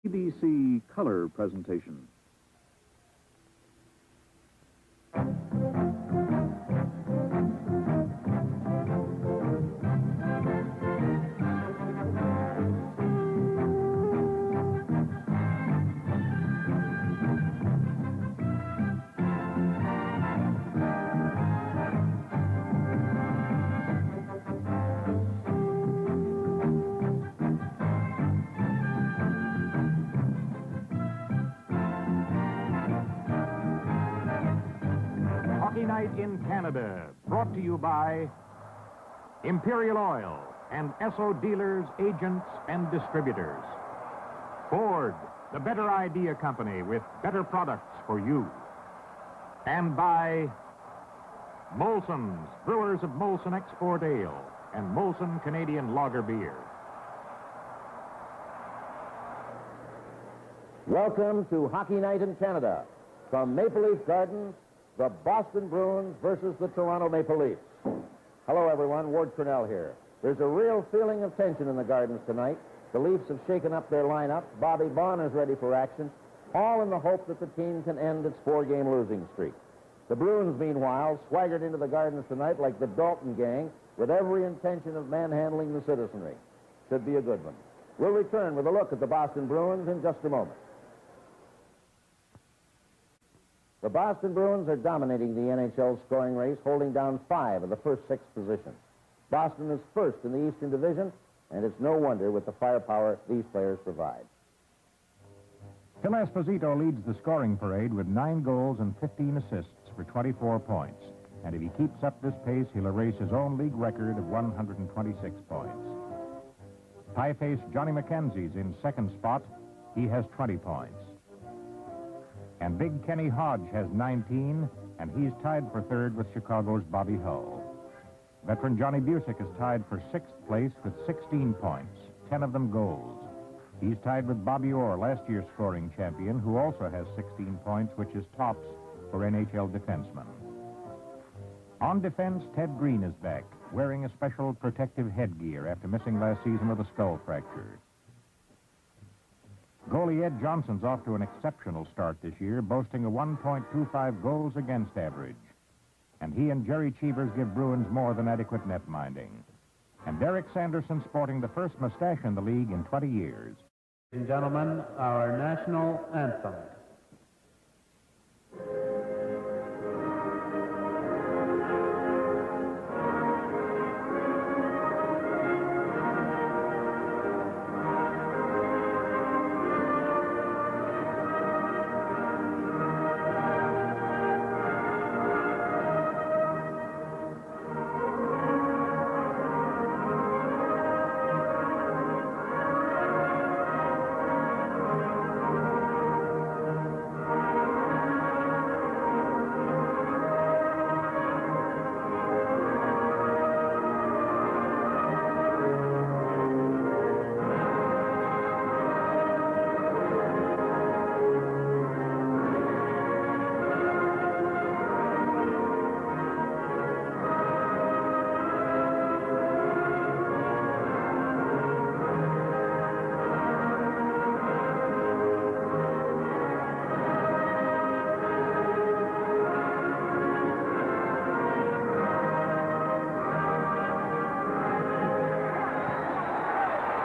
ABC color presentation. Hockey Night in Canada, brought to you by Imperial Oil and Esso dealers, agents, and distributors. Ford, the better idea company with better products for you. And by Molson's, brewers of Molson Export Ale and Molson Canadian Lager Beer. Welcome to Hockey Night in Canada. From Maple Leaf Gardens, the Boston Bruins versus the Toronto Maple Leafs. Hello, everyone. Ward Cornell here. There's a real feeling of tension in the Gardens tonight. The Leafs have shaken up their lineup. Bobby Orr is ready for action, all in the hope that the team can end its four-game losing streak. The Bruins, meanwhile, swaggered into the Gardens tonight like the Dalton gang, with every intention of manhandling the citizenry. Should be a good one. We'll return with a look at the Boston Bruins in just a moment. The Boston Bruins are dominating the NHL scoring race, holding down 5 of the first 6 positions. Boston is first in the Eastern Division, and it's no wonder with the firepower these players provide. Phil Esposito leads the scoring parade with 9 goals and 15 assists for 24 points. And if he keeps up this pace, he'll erase his own league record of 126 points. Pie-faced Johnny McKenzie's in second spot. He has 20 points. And Big Kenny Hodge has 19, and he's tied for third with Chicago's Bobby Hull. Veteran Johnny Busick is tied for 6th place with 16 points, 10 of them goals. He's tied with Bobby Orr, last year's scoring champion, who also has 16 points, which is tops for NHL defensemen. On defense, Ted Green is back, wearing a special protective headgear after missing last season with a skull fracture. Goalie Ed Johnson's off to an exceptional start this year, boasting a 1.25 goals against average. And he and Jerry Cheevers give Bruins more than adequate net minding. And Derek Sanderson sporting the first mustache in the league in 20 years. Ladies and gentlemen, our national anthem.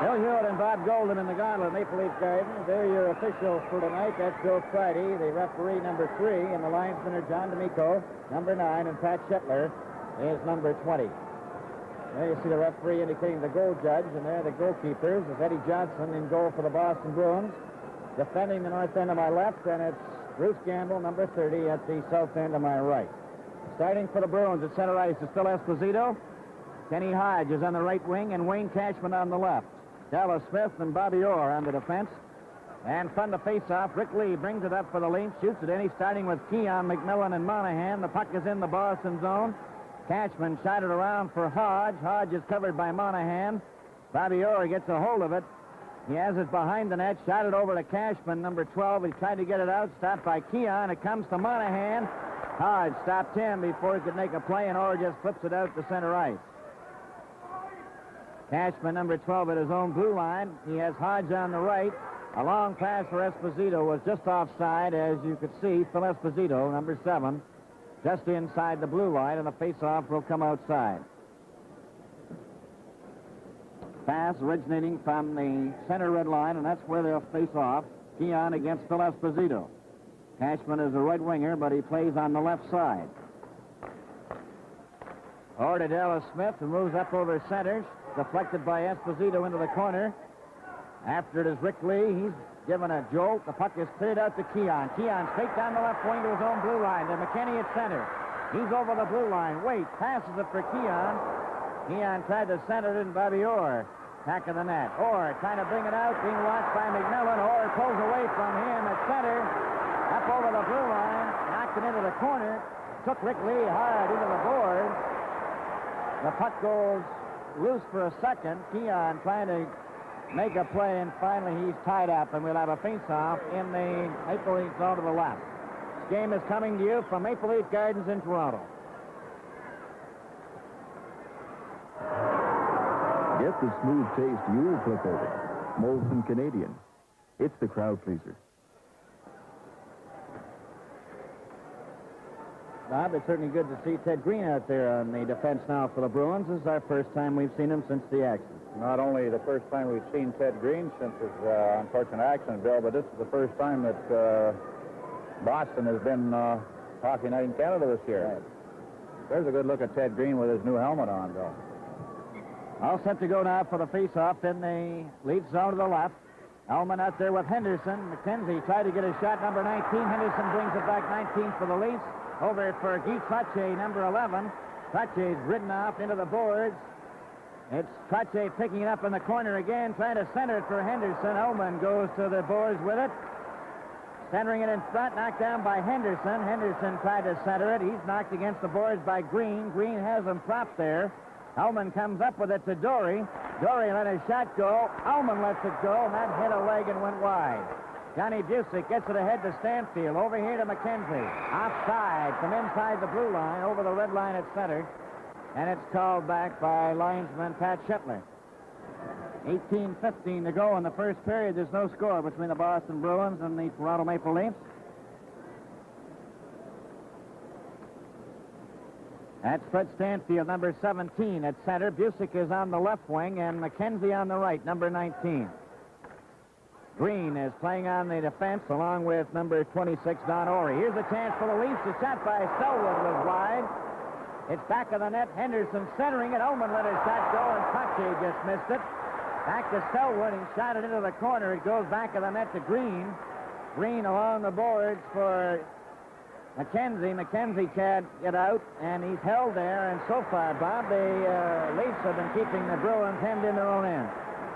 Bill Hewitt and Bob Goldham in the gauntlet, Maple Leaf Gardens. They're your officials for tonight. That's Bill Friday, the referee number 3, and the linesmen are John D'Amico, number 9, and Pat Shetler is number 20. There you see the referee indicating the goal judge, and there the goalkeepers is Eddie Johnson in goal for the Boston Bruins. Defending the north end of my left, and it's Bruce Gamble, number 30, at the south end of my right. Starting for the Bruins at center ice is Phil Esposito. Kenny Hodge is on the right wing, and Wayne Cashman on the left. Dallas Smith and Bobby Orr on the defense. And fun to face off. Rick Lee brings it up for the Leafs, shoots it in. He's starting with Keon, McMillan, and Monahan. The puck is in the Boston zone. Cashman shot it around for Hodge. Hodge is covered by Monahan. Bobby Orr gets a hold of it. He has it behind the net. Shot it over to Cashman, number 12. He tried to get it out. Stopped by Keon. It comes to Monahan. Hodge stopped him before he could make a play, and Orr just flips it out to center ice. Cashman, number 12, at his own blue line. He has Hodge on the right. A long pass for Esposito was just offside, as you could see. Phil Esposito, number 7, just inside the blue line, and the face-off will come outside. Pass originating from the center red line, and that's where they'll face off. Keon against Phil Esposito. Cashman is a right winger, but he plays on the left side. Or to Dallas Smith, who moves up over centers, deflected by Esposito into the corner. After it is Rick Lee. He's given a jolt. The puck is cleared out to Keon. Keon straight down the left wing to his own blue line. To McKinney at center. He's over the blue line. Waits, passes it for Keon. Keon tried to center it in Bobby Orr. Back of the net. Orr trying to bring it out, being watched by McMillan. Orr pulls away from him at center. Up over the blue line. Knocked it into the corner. Took Rick Lee hard into the board. The puck goes loose for a second. Keon trying to make a play, and finally he's tied up, and we'll have a face-off in the Maple Leaf zone to the left. This game is coming to you from Maple Leaf Gardens in Toronto. Get the smooth taste you'll flip over. Molson Canadian. It's the crowd pleaser. Bob, it's certainly good to see Ted Green out there on the defense now for the Bruins. This is our first time we've seen him since the accident. Not only the first time we've seen Ted Green since his unfortunate accident, Bill, but this is the first time that Boston has been Hockey Night in Canada this year. Right. There's a good look at Ted Green with his new helmet on, Bill. All set to go now for the face-off in the Leaf zone to the left. Elman out there with Henderson. McKenzie tried to get a shot, number 19. Henderson brings it back, 19 for the Leafs. Over for Guy Trottier, number 11. Trottier's ridden off into the boards. It's Trottier picking it up in the corner again, trying to center it for Henderson. Elman goes to the boards with it. Centering it in front, knocked down by Henderson. Henderson tried to center it. He's knocked against the boards by Green. Green has him propped there. Elman comes up with it to Dory. Dory let his shot go. Elman lets it go, and that hit a leg and went wide. Johnny Busick gets it ahead to Stanfield. Over here to McKenzie. Offside from inside the blue line, over the red line at center. And it's called back by linesman Pat Shetler. 18:15 to go in the first period. There's no score between the Boston Bruins and the Toronto Maple Leafs. That's Fred Stanfield, number 17 at center. Busick is on the left wing, and McKenzie on the right, number 19. Green is playing on the defense along with number 26, Don Orey. Here's a chance for the Leafs. The shot by Selwood was wide. It's back of the net. Henderson centering it. Ullman let his shot go, and Pache just missed it. Back to Selwood. He shot it into the corner. It goes back of the net to Green. Green along the boards for McKenzie. McKenzie can't get out, and he's held there. And so far, Bob, the Leafs have been keeping the Bruins hemmed in their own end.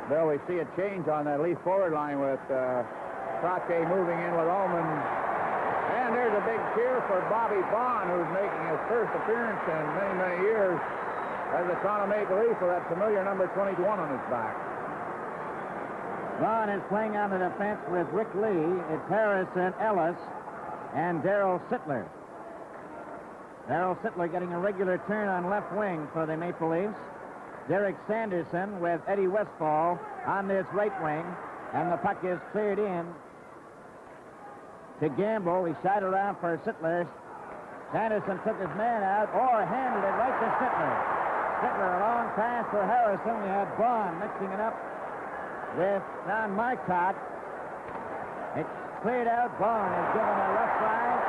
Bill, we see a change on that Leaf forward line with Trottier moving in with Ullman. And there's a big cheer for Bobby Bond, who's making his first appearance in many, many years as a Toronto Maple Leaf with that familiar number 21 on his back. Bond is playing on the defense with Rick Lee. It's Harrison, Ellis, and Darryl Sittler. Darryl Sittler getting a regular turn on left wing for the Maple Leafs. Derek Sanderson with Eddie Westfall on this right wing, and the puck is cleared in to Gamble. He shot around for Sittler. Sanderson took his man out, or handed it right to Sittler. Sittler, a long pass for Harrison. We had Bond mixing it up with Don Marcotte. It's cleared out. Bond is given a left side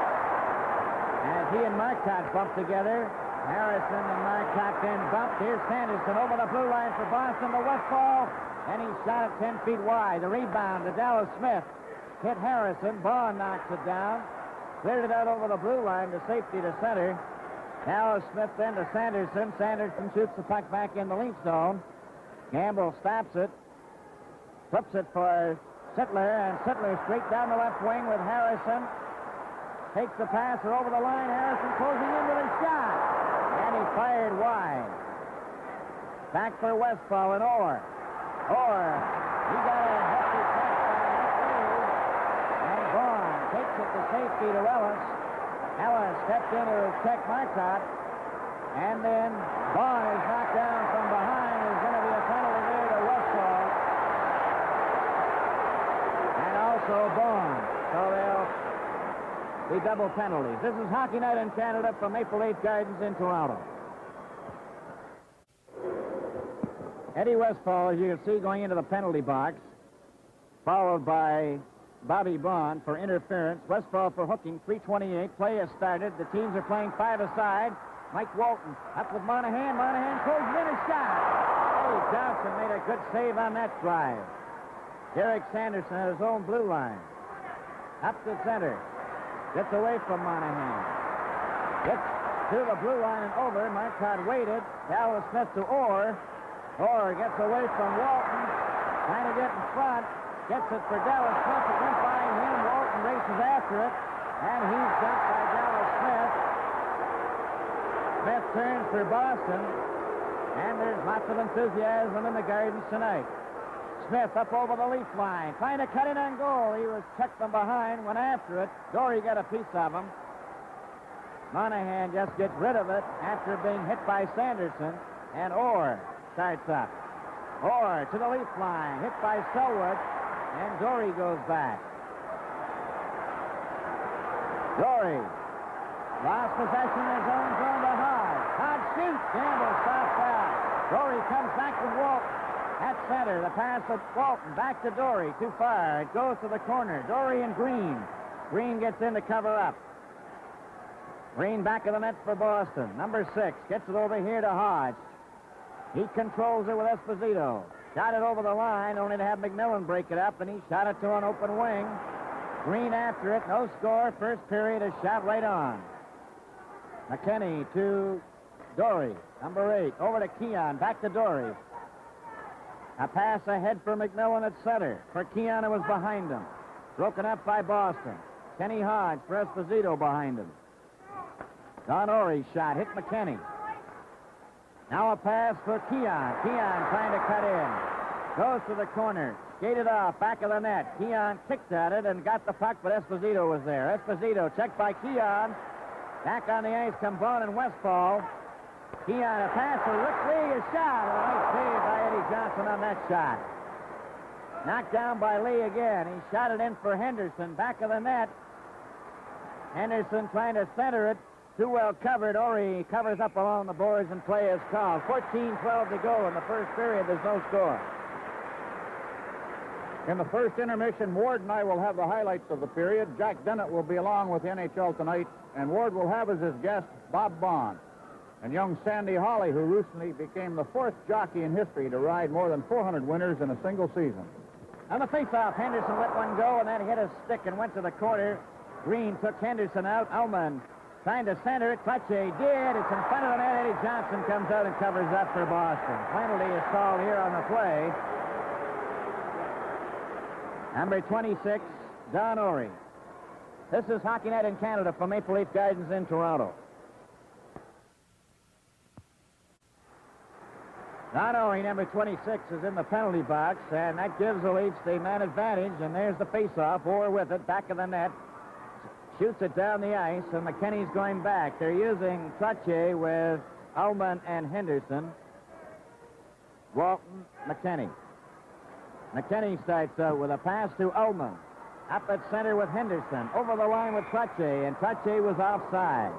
as he and Marcotte bump together. Harrison and Marcotte then bumped. Here's Sanderson over the blue line for Boston to Westfall, and he shot it 10 feet wide. The rebound to Dallas Smith. Hit Harrison. Bond knocks it down. Cleared it out over the blue line to safety to center. Dallas Smith then to Sanderson. Sanderson shoots the puck back in the Leaf zone. Gamble stops it. Flips it for Sittler, and Sittler straight down the left wing with Harrison. Takes the passer over the line. Harrison closing in with a shot. And he fired wide. Back for Westfall and Orr. Orr, he got a hefty catch by Lee. And Vaughn takes it to safety to Ellis. Ellis stepped in to check Marcotte. And then Vaughn is knocked down from behind. There's going to be a penalty there to Westfall. also Bond. So they'll be double penalties. This is Hockey Night in Canada from Maple Leaf Gardens in Toronto. Eddie Westfall, as you can see, going into the penalty box, followed by Bobby Bond for interference. Westfall for hooking, 3:28. Play has started. The teams are playing five-a-side. Mike Walton up with Monahan. Monahan closes in a shot. Eddie Johnson made a good save on that drive. Derek Sanderson at his own blue line. Up to center. Gets away from Monahan. Gets to the blue line and over. Marcotte waited. Dallas Smith to Orr. Orr gets away from Walton. Trying to get in front. Gets it for Dallas Smith. It went by him. Walton races after it. And he's jumped by Dallas Smith. Smith turns for Boston. And there's lots of enthusiasm in the Gardens tonight. Smith up over the Leaf line. Trying to cut in on goal. He was checked from behind. Went after it. Dory got a piece of him. Monahan just gets rid of it after being hit by Sanderson. And Orr starts up. Orr to the Leaf line. Hit by Selwood. And Dory goes back. Dory lost possession in his own zone to Hodge. Hodge shoots. Gamble stops out. Dory comes back to Walton. At center, the pass of Walton. Back to Dory. Too far. It goes to the corner. Dory and Green. Green gets in to cover up. Green back of the net for Boston. Number 6 gets it over here to Hodge. He controls it with Esposito. Shot it over the line, only to have McMillan break it up, and he shot it to an open wing. Green after it, no score. First period is shot right on. McKinney to Dory, number 8. Over to Keon, back to Dory. A pass ahead for McMillan at center. For Keon, it was behind him. Broken up by Boston. Kenny Hodge for Esposito behind him. Don Ory's shot hit McKinney. Now a pass for Keon. Keon trying to cut in. Goes to the corner. Skated off, back of the net. Keon kicked at it and got the puck, but Esposito was there. Esposito checked by Keon. Back on the ice come Vaughn and Westfall. Keon, a pass for Rick Lee, a shot. A nice save by Eddie Johnson on that shot. Knocked down by Lee again. He shot it in for Henderson, back of the net. Henderson trying to center it. Too well covered. Ory covers up along the boards and play is called. 14-12 to go in the first period. There's no score. In the first intermission, Ward and I will have the highlights of the period. Jack Dennett will be along with the NHL tonight, and Ward will have as his guest Bob Bond and young Sandy Hawley, who recently became the 4th jockey in history to ride more than 400 winners in a single season. On the face-off, Henderson let one go, and then hit a stick and went to the corner. Green took Henderson out. Ullman trying to center it. Clutche did. It's in front of the net. Eddie Johnson comes out and covers up for Boston. Penalty is called here on the play. Number 26, Don Ory. This is Hockey Night in Canada from Maple Leaf Gardens in Toronto. Don Ory, number 26, is in the penalty box, and that gives the Leafs the man advantage, and there's the face-off. Orr with it, back of the net. Shoots it down the ice, and McKinney's going back. They're using Clutche with Ullman and Henderson. Walton, McKinney. McKinney starts out with a pass to Ullman. Up at center with Henderson. Over the line with Clutche, and Clutche was offside.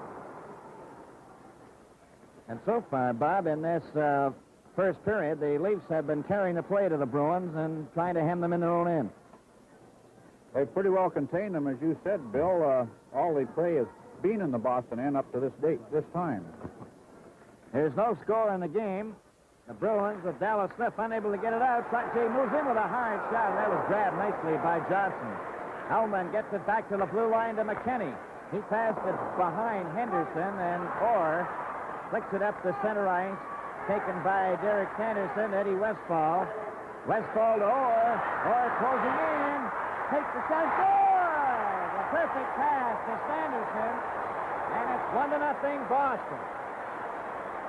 And so far, Bob, in this first period, the Leafs have been carrying the play to the Bruins and trying to hem them in their own end. They've pretty well contained them, as you said, Bill. All the play has been in the Boston end up to this time. There's no score in the game. The Bruins with Dallas Smith unable to get it out. Clutche moves in with a hard shot, and that was grabbed nicely by Johnson. Hellman gets it back to the blue line to McKinney. He passed it behind Henderson, and Orr flicks it up the center ice, taken by Derek Sanderson, Eddie Westfall. Westfall to Orr. Orr closing in. Takes the shot. Good! A perfect pass to Sanderson, and it's 1-0 Boston.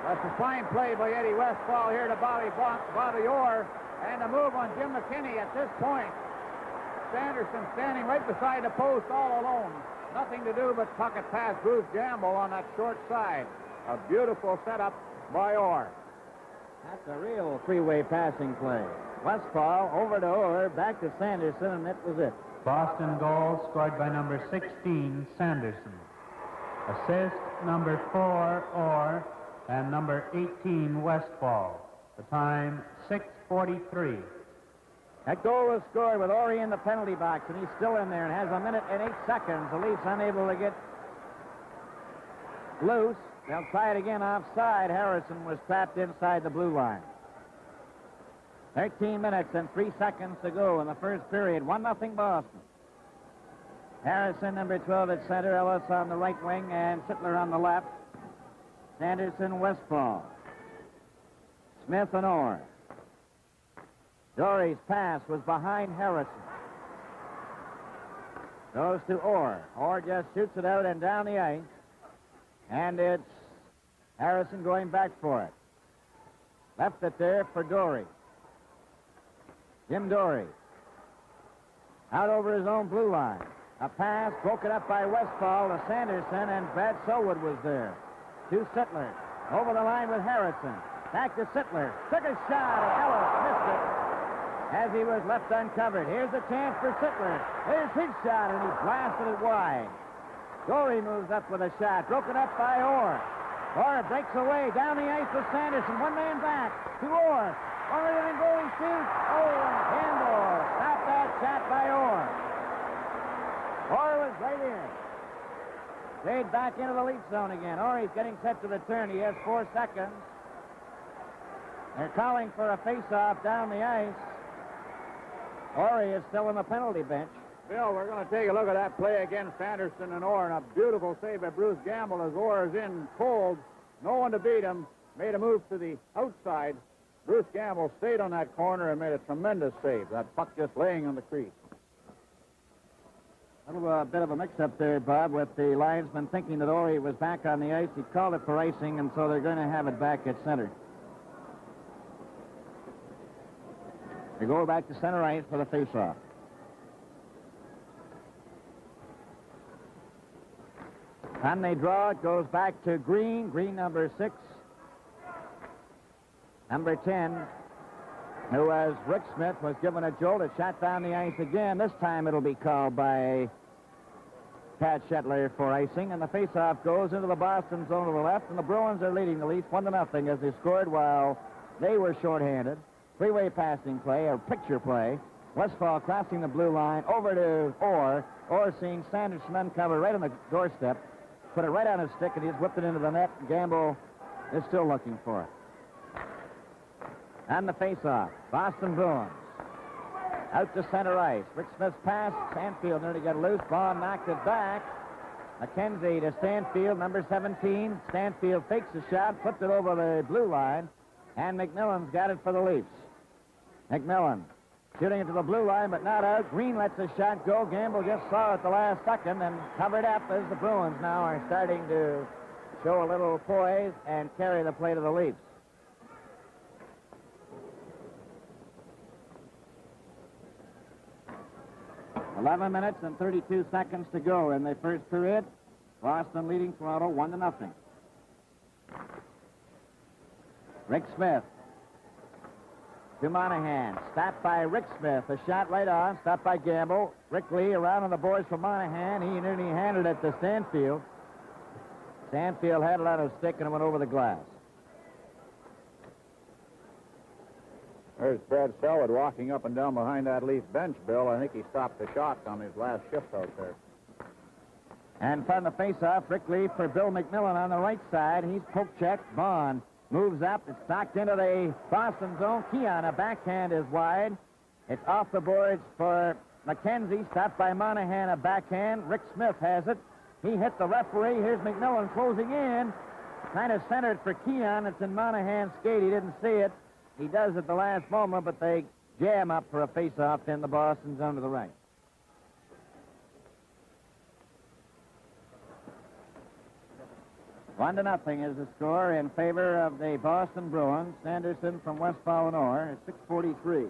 That's a fine play by Eddie Westfall here to Bobby Orr, and a move on Jim McKinney at this point. Sanderson standing right beside the post all alone. Nothing to do but pocket pass Bruce Gamble on that short side. A beautiful setup by Orr. That's a real freeway passing play. Westfall over to Orr, back to Sanderson, and that was it. Boston goal scored by number 16, Sanderson. Assist, number 4, Orr, and number 18, Westfall. The time, 6:43. That goal was scored with Orr in the penalty box, and he's still in there and has 1 minute and 8 seconds. The Leafs unable to get loose. They'll try it again offside. Harrison was trapped inside the blue line. 13 minutes and 3 seconds to go in the first period. 1-0 Boston. Harrison, number 12 at center. Ellis on the right wing and Sittler on the left. Sanderson, Westfall. Smith and Orr. Dory's pass was behind Harrison. Goes to Orr. Orr just shoots it out and down the ice. And it's Harrison going back for it. Left it there for Dory. Jim Dory. Out over his own blue line. A pass broken up by Westfall to Sanderson, and Brad Selwood was there. To Sittler. Over the line with Harrison. Back to Sittler. Took a shot, and Ellis missed it as he was left uncovered. Here's a chance for Sittler. There's his shot, and he blasted it wide. Dory moves up with a shot. Broken up by Orr. Orr breaks away. Down the ice with Sanderson. One man back to Orr. Orr and goalie shoots. Oh, and Campbell stopped that shot by Orr. Orr was right in. Stayed back into the Leaf zone again. Orr is getting set to return. He has 4 seconds. They're calling for a face-off down the ice. Orr is still on the penalty bench. Bill, we're going to take a look at that play against Sanderson and Orr, and a beautiful save by Bruce Gamble as Orr is in cold. No one to beat him. Made a move to the outside. Bruce Gamble stayed on that corner and made a tremendous save. That puck just laying on the crease. A little bit of a mix-up there, Bob, with the linesman thinking that Orr was back on the ice. He called it for icing, and so they're going to have it back at center. They go back to center ice for the face-off. And they draw. It goes back to Green. Green, number 6. Number 10, who was Rick Smith, was given a jolt. It shot down the ice again. This time it'll be called by Pat Shetler for icing. And the face-off goes into the Boston zone to the left. And the Bruins are leading the Leafs 1-0 as they scored while they were shorthanded. Three-way passing play, or picture play. Westfall crossing the blue line over to Orr. Orr seeing Sanderson uncovered right on the doorstep. Put it right on his stick, and he's whipped it into the net. Gamble is still looking for it. And the face-off. Boston Bruins. Out to center ice. Rick Smith's pass. Stanfield nearly got loose. Vaughn knocked it back. McKenzie to Stanfield, number 17. Stanfield fakes the shot, flipped it over the blue line, and McMillan's got it for the Leafs. McMillan shooting it to the blue line, but not out. Green lets the shot go. Gamble just saw it the last second and covered up as the Bruins now are starting to show a little poise and carry the play to the Leafs. "11 minutes and 32 seconds to go in the first period. Boston leading Toronto 1-0. Rick Smith to Monahan. Stopped by Rick Smith. A shot right on. Stopped by Gamble. Rick Lee around on the boards for Monahan. He nearly handed it to Stanfield. Stanfield had it on his stick and it went over the glass. There's Brad Selwood walking up and down behind that Leaf bench, Bill. I think he stopped the shot on his last shift out there. And from the face-off, Rick Lee for Bill McMillan on the right side. He's poke-checked. Bond moves up. It's knocked into the Boston zone. Keon, a backhand is wide. It's off the boards for McKenzie. Stopped by Monahan, a backhand. Rick Smith has it. He hit the referee. Here's McMillan closing in. Kind of centered for Keon. It's in Monahan's skate. He didn't see it. He does at the last moment, but they jam up for a face-off in the Boston zone to the right. One to nothing is the score in favor of the Boston Bruins. Sanderson from Westfall and Orr at 6:43.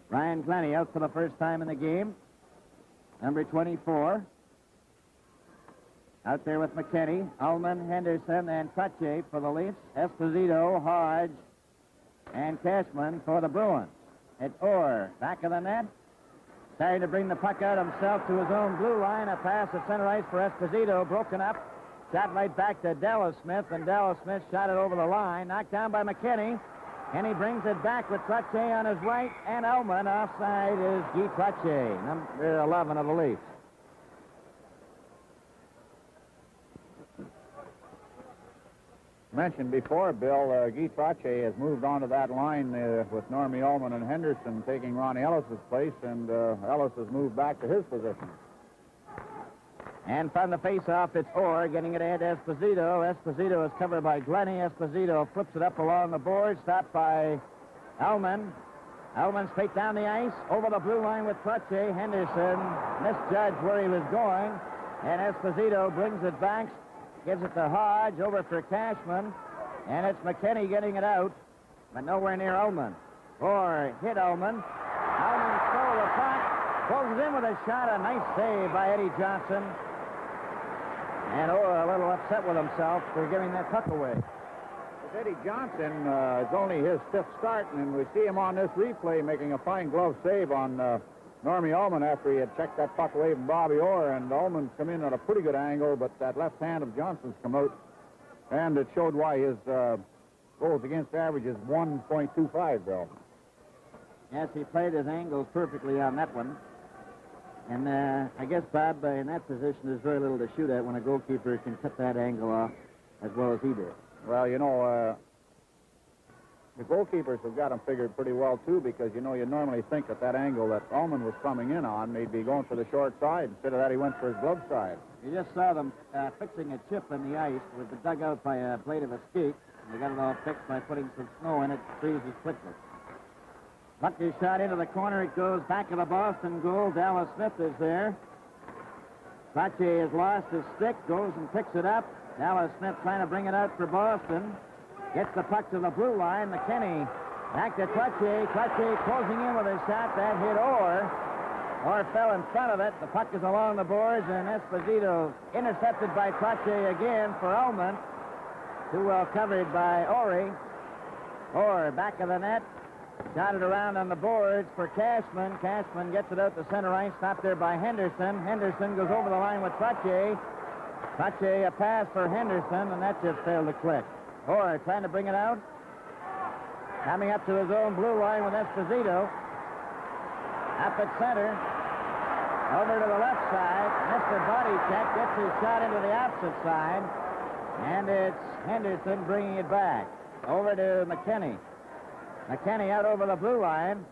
Ryan Glennie out for the first time in the game. Number 24. Out there with McKinney, Ullman, Henderson, and Trottier for the Leafs. Esposito, Hodge, and Cashman for the Bruins. It's Orr back of the net. Starting to bring the puck out himself to his own blue line. A pass at center ice for Esposito. Broken up. Shot right back to Dallas Smith, and Dallas Smith shot it over the line. Knocked down by McKinney. And he brings it back with Trottier on his right, and Ullman. Offside is Guy Trottier, number 11 of the Leafs. Mentioned before, Bill, Guy Trottier has moved on to that line with Normie Ullman and Henderson taking Ronnie Ellis's place, and Ellis has moved back to his position. And from the face-off, it's Orr getting it ahead to Esposito. Esposito is covered by Glennie. Esposito flips it up along the board, stopped by Ullman. Ullman straight down the ice, over the blue line with Trottier. Henderson misjudged where he was going, and Esposito brings it back. Gives it to Hodge, over for Cashman, and it's McKinney getting it out, but nowhere near Ullman. Orr hit Ullman. Ullman stole the puck, closes in with a shot, a nice save by Eddie Johnson. And Orr a little upset with himself for giving that puck away. Eddie Johnson is only his fifth start, and we see him on this replay making a fine glove save on Normie Ullman after he had checked that puck away from Bobby Orr, and Ullman's come in at a pretty good angle, but that left hand of Johnson's come out, and it showed why his goals against average is 1.25, Bill. Yes, he played his angles perfectly on that one. And I guess, Bob, in that position, there's very little to shoot at when a goalkeeper can cut that angle off as well as he did. Well, you know, the goalkeepers have got him figured pretty well, too, because, you know, you normally think at that angle that Ullman was coming in on, they'd be going for the short side. Instead of that, he went for his glove side. You just saw them fixing a chip in the ice with the dug out by a blade of a skate. They got it all fixed by putting some snow in it. It freezes quickly. Puck is shot into the corner. It goes back of the Boston goal. Dallas Smith is there. Trottier has lost his stick, goes and picks it up. Dallas Smith trying to bring it out for Boston. Gets the puck to the blue line. McKinney back to Trottier. Trottier closing in with a shot. That hit Orr. Orr fell in front of it. The puck is along the boards, and Esposito intercepted by Trottier again for Ullman. Too well covered by Orr. Orr back of the net. Shot it around on the boards for Cashman. Cashman gets it out to center ice. Stopped there by Henderson. Henderson goes over the line with Trottier. Trottier a pass for Henderson, and that just failed to click. Orr trying to bring it out. Coming up to his own blue line with Esposito. Up at center. Over to the left side. Missed a body check. Gets his shot into the opposite side. And it's Henderson bringing it back. Over to McKinney. McKinney out over the blue line.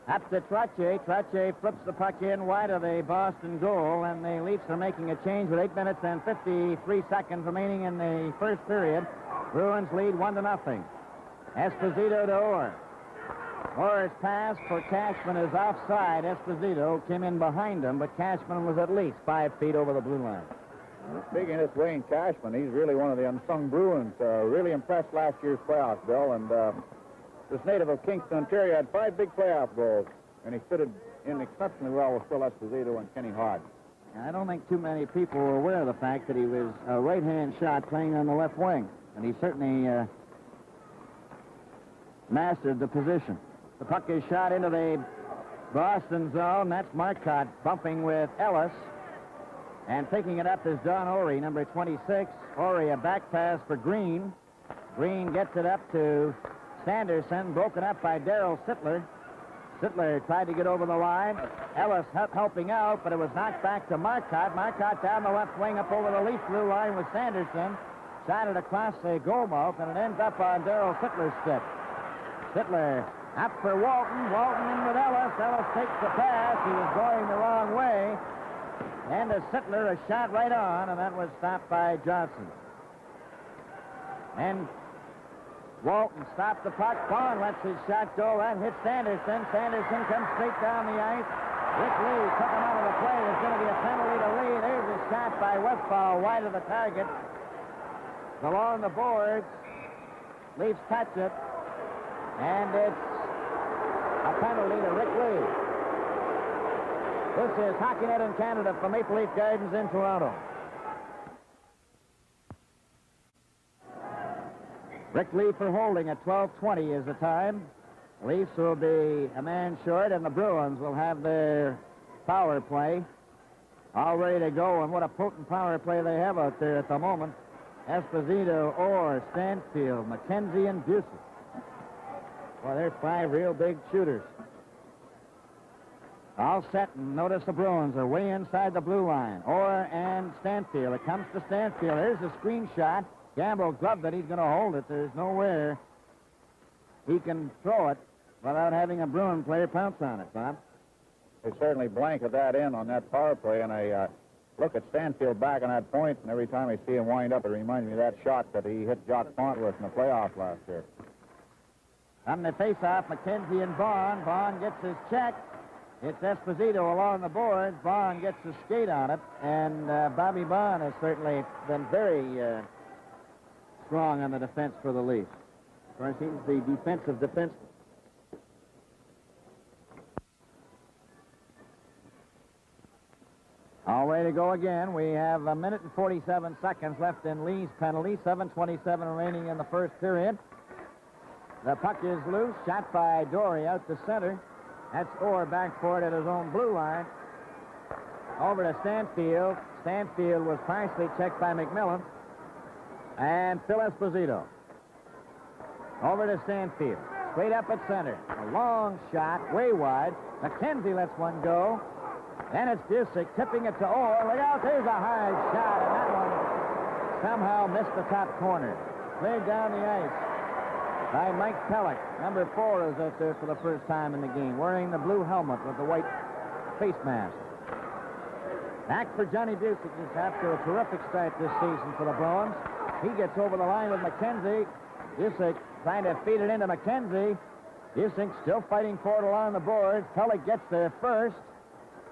Up to Trottier. Trottier flips the puck in wide of the Boston goal, and the Leafs are making a change with 8 minutes and 53 seconds remaining in the first period. Bruins lead 1-0. Esposito to Orr. Orr's pass for Cashman is offside. Esposito came in behind him, but Cashman was at least 5 feet over the blue line. Speaking of this Wayne Cashman, he's really one of the unsung Bruins. Really impressed last year's playoffs, Bill, and this native of Kingston, Ontario, had 5 big playoff goals, and he fitted in exceptionally well with Phil Esposito and Kenny Hodge. I don't think too many people were aware of the fact that he was a right-hand shot playing on the left wing, and he certainly mastered the position. The puck is shot into the Boston zone. That's Marcotte bumping with Ellis, and picking it up is Don Orey, number 26. Orey, a back pass for Green. Green gets it up to Sanderson, broken up by Darrell Sittler. Sittler tried to get over the line. Ellis helping out, but it was knocked back to Marcotte. Marcotte down the left wing up over the Leafs blue line with Sanderson. Shot it across the goal mouth, and it ends up on Darrell Sittler's stick. Sittler up for Walton. Walton in with Ellis. Ellis takes the pass. He was going the wrong way. And to Sittler, a shot right on, and that was stopped by Johnson. And Walton stopped the puck. Vaughn lets his shot go. That hits Sanderson. Sanderson comes straight down the ice. Rick Lee took him out of the play. There's going to be a penalty to Lee. There's a shot by Westfall wide of the target. Along the boards. Leafs touch it. And it's a penalty to Rick Lee. This is Hockey Night in Canada from Maple Leaf Gardens in Toronto. Rick Lee for holding at 12:20 is the time. Leafs will be a man short, and the Bruins will have their power play all ready to go. And what a potent power play they have out there at the moment. Esposito, Orr, Stanfield, McKenzie, and Busey. Well, they're 5 real big shooters. All set, and notice the Bruins are way inside the blue line. Orr and Stanfield. It comes to Stanfield. There's a screen shot. Gamble gloved it. He's going to hold it. There's nowhere he can throw it without having a Bruin player pounce on it, Bob. They certainly blanket that in on that power play, and I look at Stanfield back on that point, and every time I see him wind up, it reminds me of that shot that he hit Jock Fontworth in the playoffs last year. On the face-off, McKenzie and Vaughn. Vaughn gets his check. It's Esposito along the boards. Vaughn gets his skate on it, and Bobby Vaughn has certainly been very strong on the defense for the Leafs. Of course, he's the defensive defenseman. All ready to go again. We have 1 minute and 47 seconds left in Lee's penalty. 7:27 remaining in the first period. The puck is loose. Shot by Dory out to center. That's Orr back for it at his own blue line. Over to Stanfield. Stanfield was partially checked by McMillan. And Phil Esposito. Over to Stanfield. Straight up at center. A long shot, way wide. McKenzie lets one go. Then it's Busey tipping it to Orr. Look out, there's a high shot, and that one somehow missed the top corner. Laid down the ice by Mike Pellick. Number 4 is out there for the first time in the game, wearing the blue helmet with the white face mask. Back for Johnny Busey, just after a terrific start this season for the Bruins. He gets over the line with McKenzie. Busey trying to feed it into McKenzie. Busey still fighting for it along the boards. Pellick gets there first.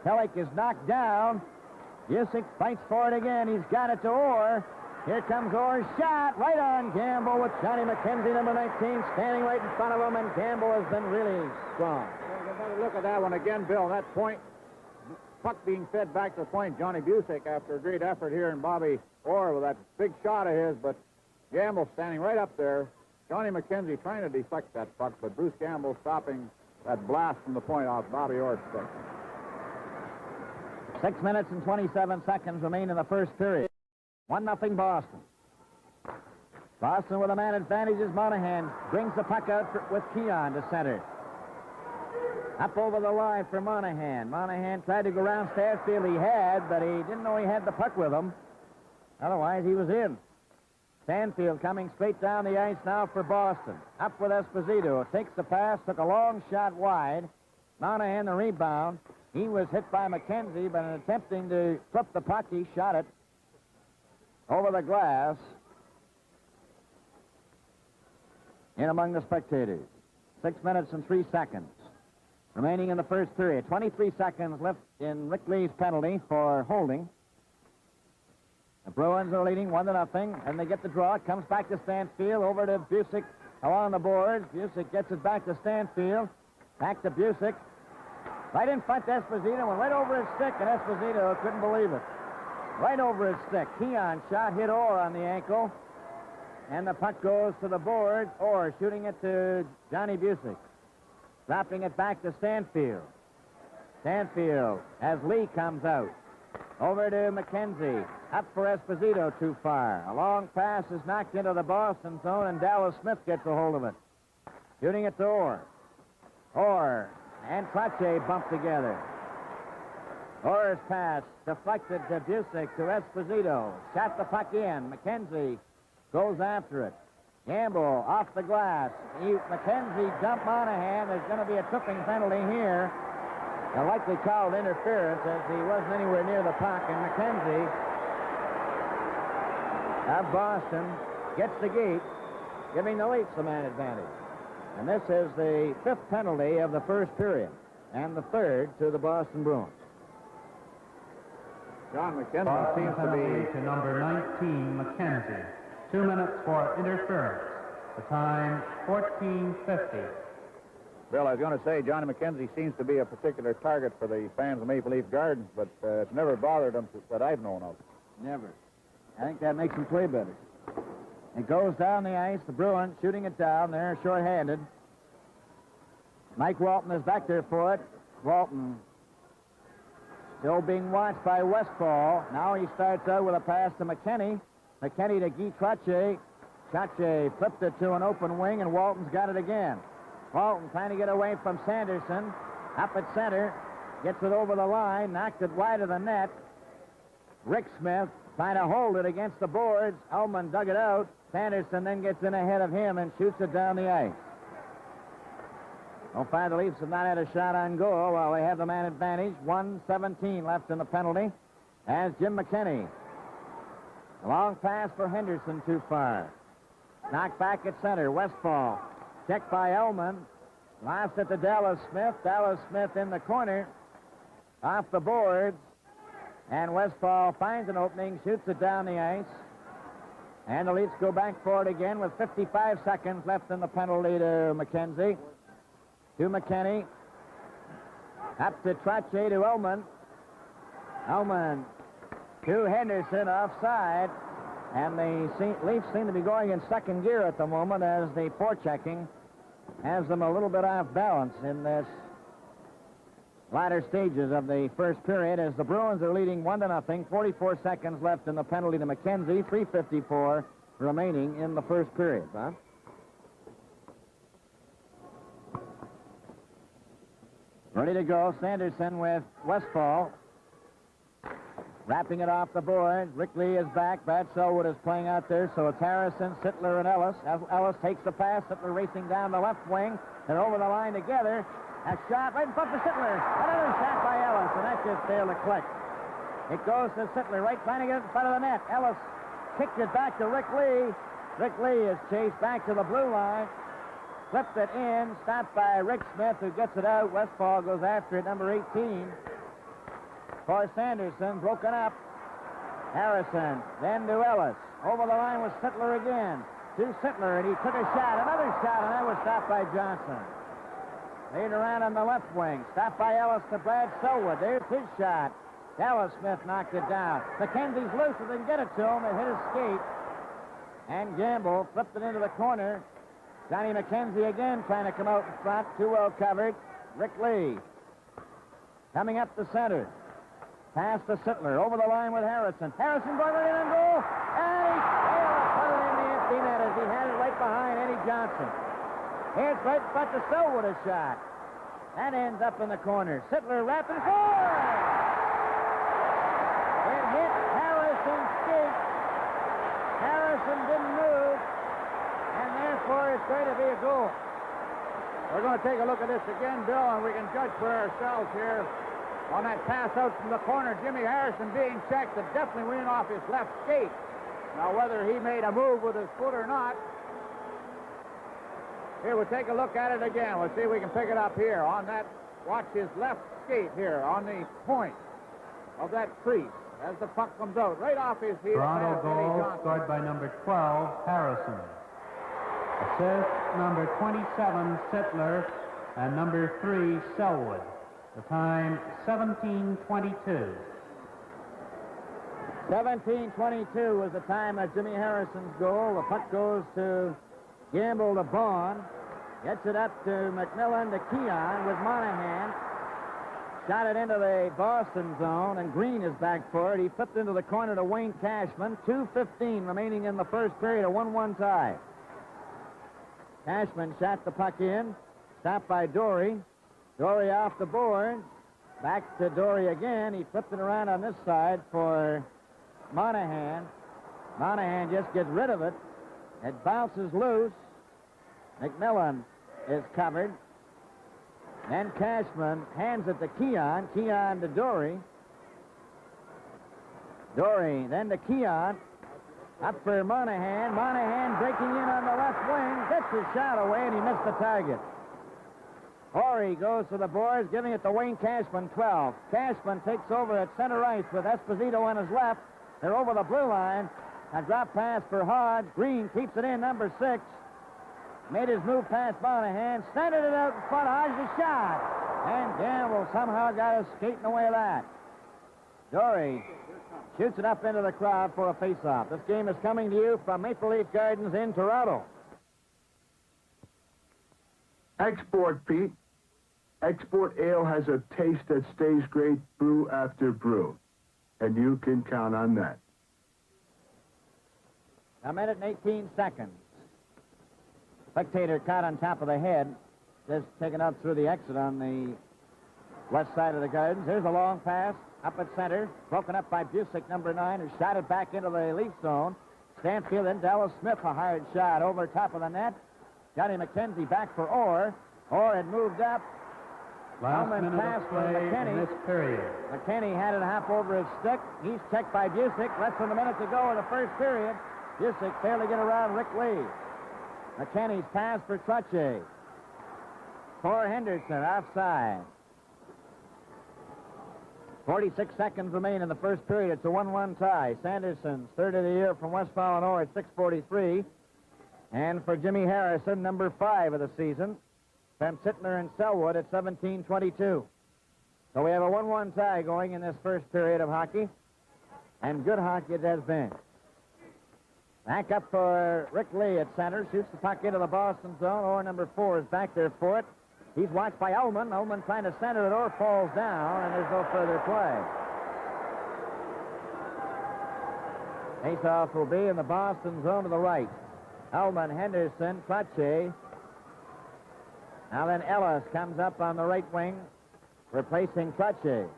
Pellick is knocked down. Busey fights for it again. He's got it to Orr. Here comes Orr's shot. Right on Gamble with Johnny McKenzie, number 19, standing right in front of him, and Gamble has been really strong. Another look at that one again, Bill. That point, puck being fed back to the point. Johnny Busey, after a great effort here, and Bobby Orr with that big shot of his, but Gamble standing right up there. Johnny McKenzie trying to deflect that puck, but Bruce Gamble stopping that blast from the point off Bobby Orr's stick. 6 minutes and 27 seconds remain in the first period. 1-0 Boston. Boston with a man advantage as Monahan brings the puck out with Keon to center. Up over the line for Monahan. Monahan tried to go around Stanfield. He had, but he didn't know he had the puck with him. Otherwise, he was in. Stanfield coming straight down the ice now for Boston. Up with Esposito. Takes the pass, took a long shot wide. Monahan the rebound. He was hit by McKenzie, but in attempting to flip the puck, he shot it over the glass in among the spectators. 6 minutes and 3 seconds remaining in the first period. 23 seconds left in Rick Lee's penalty for holding. The Bruins are leading 1-0, and they get the draw. It comes back to Stanfield, over to Busey along the boards. Busey gets it back to Stanfield. Back to Busey. Right in front to Esposito, went right over his stick, and Esposito couldn't believe it. Right over his stick. Keon shot, hit Orr on the ankle, and the puck goes to the board. Orr shooting it to Johnny Busey. Dropping it back to Stanfield. Stanfield, as Lee comes out. Over to McKenzie. Up for Esposito, too far. A long pass is knocked into the Boston zone, and Dallas Smith gets a hold of it. Shooting it to Orr. Orr and Trache bump together. Orr's pass deflected to Busey to Esposito. Shot the puck in. McKenzie goes after it. Gamble off the glass. McKenzie jumped Monahan. There's going to be a tripping penalty here. A likely called interference as he wasn't anywhere near the puck. And McKenzie of Boston gets the gate, giving the Leafs the man advantage. And this is the 5th penalty of the first period, and the 3rd to the Boston Bruins. John McKenzie Boston seems to penalty be... to number 19, McKenzie. 2 minutes for interference. The time, 14:50. Bill, I was going to say, Johnny McKenzie seems to be a particular target for the fans of Maple Leaf Gardens, but it's never bothered him that I've known of. Never. I think that makes him play better. It goes down the ice. The Bruins shooting it down. They're short-handed. Mike Walton is back there for it. Walton still being watched by Westfall. Now he starts out with a pass to McKinney. McKinney to Guy Trache. Trache flipped it to an open wing, and Walton's got it again. Walton trying to get away from Sanderson. Up at center. Gets it over the line. Knocked it wide of the net. Rick Smith trying to hold it against the boards. Ullman dug it out. Sanderson then gets in ahead of him and shoots it down the ice. So far, the Leafs have not had a shot on goal while they have the man advantage. 1:17 left in the penalty. As Jim McKinney. A long pass for Henderson too far. Knocked back at center. Westfall. Checked by Ullman. Lost it to Dallas Smith. Dallas Smith in the corner. Off the boards. And Westfall finds an opening, shoots it down the ice. And the Leafs go back for it again with 55 seconds left in the penalty to McKenzie. To McKinney. Up to Trache to Ullman. Ullman to Henderson offside. And the Leafs seem to be going in second gear at the moment as the forechecking has them a little bit off balance in this latter stages of the first period as the Bruins are leading 1-0. 44 seconds left in the penalty to McKenzie. 3:54 remaining in the first period. Bob? Ready to go. Sanderson with Westfall. Wrapping it off the board. Rick Lee is back. Brad Selwood is playing out there, so it's Harrison, Sittler, and Ellis. Ellis takes the pass. Sittler racing down the left wing. They're over the line together. A shot right in front of Sittler. Another shot by Ellis, and that just failed to click. It goes to Sittler, right trying to get it in front of the net. Ellis kicked it back to Rick Lee. Rick Lee is chased back to the blue line. Flipped it in, stopped by Rick Smith, who gets it out. Westfall goes after it, number 18. For Sanderson, broken up. Harrison, then to Ellis. Over the line with Sittler again. To Sittler, and he took a shot. Another shot, and that was stopped by Johnson. Laid around on the left wing. Stopped by Ellis to Brad Selwood. There's his shot. Dallas Smith knocked it down. McKenzie's loose, and didn't get it to him. It hit his skate. And Gamble flipped it into the corner. Johnny McKenzie again trying to come out in front. Too well covered. Rick Lee. Coming up the center. Pass to Sittler. Over the line with Harrison. Harrison going right in on goal. And he failed to put it in the empty net as he had it right behind Eddie Johnson. Here's right in front to Selwood a shot. That ends up in the corner. Sittler wrapping forward. It hit Harrison's skate. Harrison didn't move. And therefore it's going to be a goal. We're going to take a look at this again, Bill, and we can judge for ourselves here. On that pass out from the corner, Jimmy Harrison being checked, it definitely went off his left skate. Now, whether he made a move with his foot or not, here, we'll take a look at it again. We'll see if we can pick it up here on that. Watch his left skate here on the point of that crease as the puck comes out right off his heel. Toronto goal scored by number 12, Harrison. Assist number 27, Sittler, and number 3, Selwood. The time, 17:22. 17:22 was the time of Jimmy Harrison's goal. The puck goes to Gamble to Bond. Gets it up to McMillan to Keon with Monahan. Shot it into the Boston zone, and Green is back for it. He flipped into the corner to Wayne Cashman. 2:15 remaining in the first period, a 1-1 tie. Cashman shot the puck in. Stopped by Dory. Dory off the board. Back to Dory again. He flipped it around on this side for Monahan. Monahan just gets rid of it. It bounces loose. McMillan is covered. Then Cashman hands it to Keon. Keon to Dory. Dory then to Keon. Up for Monahan. Monahan breaking in on the left wing. Gets his shot away, and he missed the target. Horry goes to the boards, giving it to Wayne Cashman, 12. Cashman takes over at center ice with Esposito on his left. They're over the blue line. A drop pass for Hodge. Green keeps it in, number 6. Made his move past Monahan. Centered it out in front. Hodge the shot. And Gamble somehow got us skating away of that. Dory shoots it up into the crowd for a face-off. This game is coming to you from Maple Leaf Gardens in Toronto. Export, Pete. Export ale has a taste that stays great brew after brew, and you can count on that. A minute and 18 seconds. Spectator caught on top of the head, just taken out through the exit on the left side of the Gardens. Here's a long pass up at center, broken up by Busick, number 9, who shot it back into the Leaf zone. Stanfield and Dallas Smith, a hard shot over top of the net. Johnny McKenzie back for Orr. Orr had moved up. Last minute pass of for play McKinney. in this period. McKinney had it half over his stick. He's checked by Busick. Less than a minute to go in the first period. Busick failed to get around Rick Lee. McKinney's pass for Trottier. For Henderson, offside. 46 seconds remain in the first period. It's a 1-1 tie. Sanderson's third of the year from Westfalen Orr at 6:43. And for Jimmy Harrison, number 5 of the season, from Sittler and Selwood at 17:22. So we have a 1-1 tie going in this first period of hockey. And good hockey it has been. Back up for Rick Lee at center. Shoots the puck into the Boston zone. Orr, number 4, is back there for it. He's watched by Ullman. Ullman trying to center it. Orr falls down, and there's no further play. Faceoff will be in the Boston zone to the right. Ullman, Henderson, Trottier. Now then Ellis comes up on the right wing, replacing Trottier.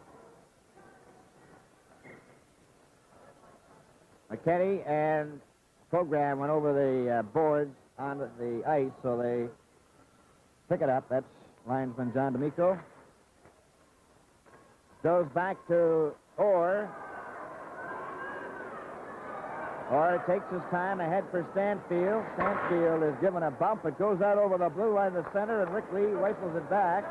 McKinney and Program went over the boards on the ice, so they pick it up. That's linesman John D'Amico. Goes back to Orr. Orr takes his time ahead for Stanfield. Stanfield is given a bump. It goes out over the blue line of the center, and Rick Lee rifles it back.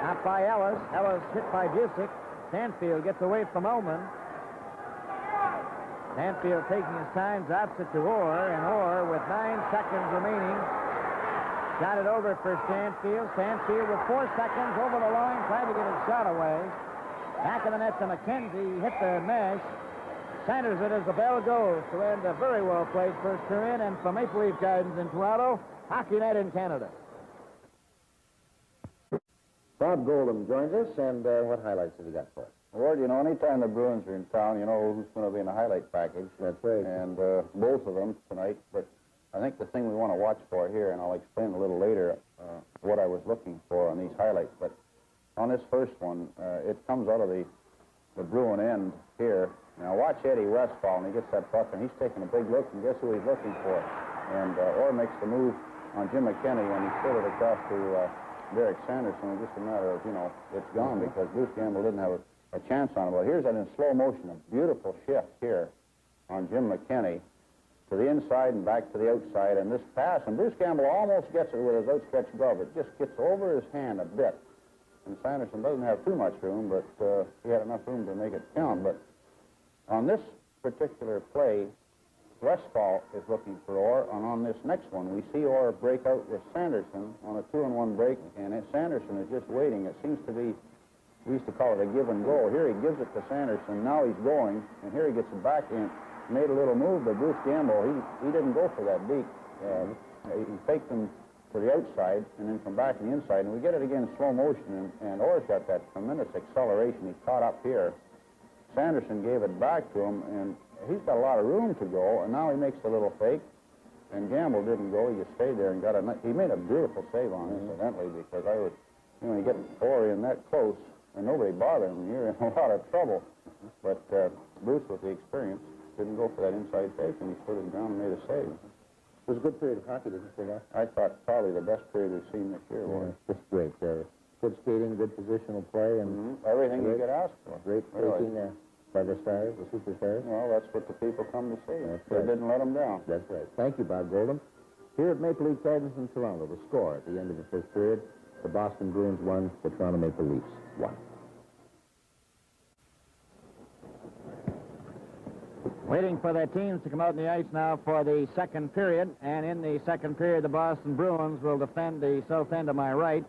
Out by Ellis. Ellis hit by Busick. Stanfield gets away from Ullman. Stanfield taking his time, drops it to Orr, and Orr, with 9 seconds remaining, got it over for Stanfield. Stanfield with 4 seconds over the line, trying to get his shot away. Back of the net to McKenzie, hit the mesh. Centers it as the bell goes to end a very well-played first period. And from Maple Leaf Gardens in Toronto, Hockey Night in Canada. Bob Goldham joins us, and what highlights have you got for us? Well, you know, anytime the Bruins are in town, you know who's going to be in the highlight package. That's right. And both of them tonight. But I think the thing we want to watch for here, and I'll explain a little later what I was looking for on these highlights. But on this first one, it comes out of the Bruin end here. Now watch Eddie Westfall, and he gets that puck, and he's taking a big look, and guess who he's looking for? And Orr makes the move on Jim McKinney, and he slid it across to Derek Sanderson. It's just a matter of, you know, it's gone because Bruce Gamble didn't have a chance on it. Well, here's that in slow motion, a beautiful shift here on Jim McKinney to the inside and back to the outside, and this pass, and Bruce Gamble almost gets it with his outstretched glove. It just gets over his hand a bit. And Sanderson doesn't have too much room, but he had enough room to make it count. But on this particular play, Westfall is looking for Orr, and on this next one, we see Orr break out with Sanderson on a 2-on-1 break, and Sanderson is just waiting. It seems to be, we used to call it a give and go. Here he gives it to Sanderson, now he's going, and here he gets it back in. Made a little move, but Bruce Gamble, he didn't go for that deep. He faked him to the outside and then come back to the inside, and we get it again in slow motion, and Orr's got that tremendous acceleration. He caught up here. Sanderson gave it back to him, and he's got a lot of room to go, and now he makes the little fake, and Gamble didn't go. He just stayed there and got a... He made a beautiful save on it, incidentally, because I was, you know, you get Orr in that close, and nobody bothered him, you're in a lot of trouble. But Bruce, with the experience, didn't go for that inside fake, and he stood his ground and made a save. It was a good period of hockey, didn't you say that? I thought probably the best period we've seen this year. Just great. Good skating, good positional play, and everything you could ask for. Great taking by the stars, the superstars. Well, that's what the people come to see. That's They right. didn't let them down. That's right. Thank you, Bob Goldham. Here at Maple Leaf Gardens in Toronto, the score at the end of the first period, the Boston Bruins 1, the Toronto Maple Leafs 1. Waiting for their teams to come out on the ice now for the second period. And in the second period, the Boston Bruins will defend the south end to my right,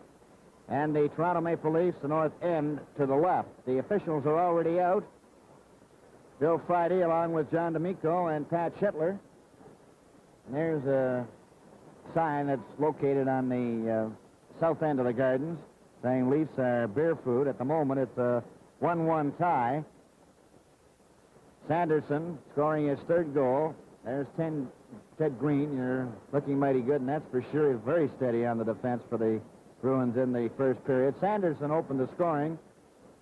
and the Toronto Maple Leafs, the north end, to the left. The officials are already out. Bill Friday, along with John D'Amico and Pat Schittler. And there's a sign that's located on the south end of the Gardens. saying Leafs are beer food. At the moment, it's a 1-1 tie. Sanderson scoring his third goal. There's Ted Green. You're looking mighty good, and that's for sure. He's very steady on the defense for the Bruins in the first period. Sanderson opened the scoring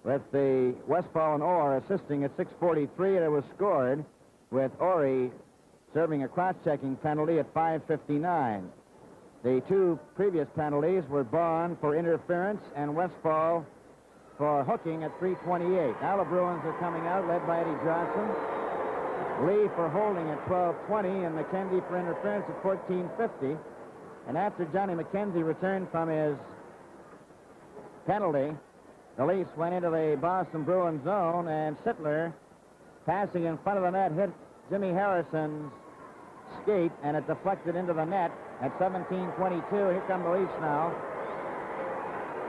with the Westfall and Orr assisting at 6:43, and it was scored with Orr serving a cross-checking penalty at 5:59. The two previous penalties were Bond for interference and Westfall for hooking at 3:28. Now the Bruins are coming out, led by Eddie Johnson. Lee for holding at 12:20, and McKenzie for interference at 14:50. And after Johnny McKenzie returned from his penalty, the Leafs went into the Boston Bruins zone, and Sittler, passing in front of the net, hit Jimmy Harrison's skate, and it deflected into the net at 17:22. Here come the Leafs now.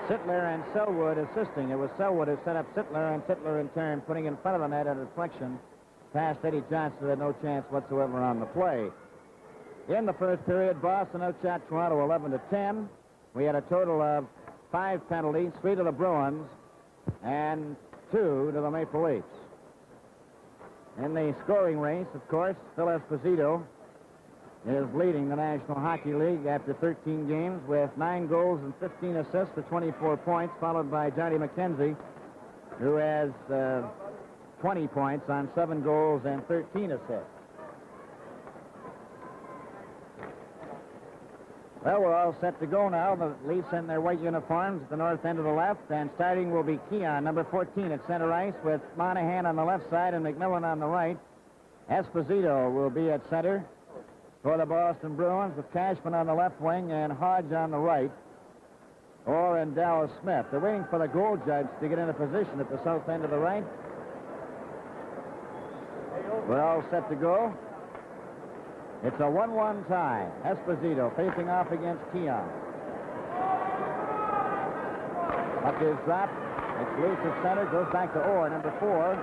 Sittler and Selwood assisting. It was Selwood who set up Sittler, and Sittler in turn putting in front of the net at a deflection past Eddie Johnson, who had no chance whatsoever on the play. In the first period, Boston outshot Toronto 11-10. We had a total of 5 penalties, 3 to the Bruins and 2 to the Maple Leafs. In the scoring race, of course, Phil Esposito is leading the National Hockey League after 13 games with 9 goals and 15 assists for 24 points, followed by Johnny McKenzie, who has 20 points on 7 goals and 13 assists. Well, we're all set to go now. The Leafs in their white uniforms at the north end of the left, and starting will be Keon, number 14, at center ice, with Monahan on the left side and McMillan on the right. Esposito will be at center for the Boston Bruins, with Cashman on the left wing and Hodge on the right. Orr and Dallas Smith. They're waiting for the goal judge to get into position at the south end of the right. We're all set to go. It's a 1-1 tie. Esposito facing off against Keon. Puck is dropped. It's loose at center. Goes back to Orr, number 4.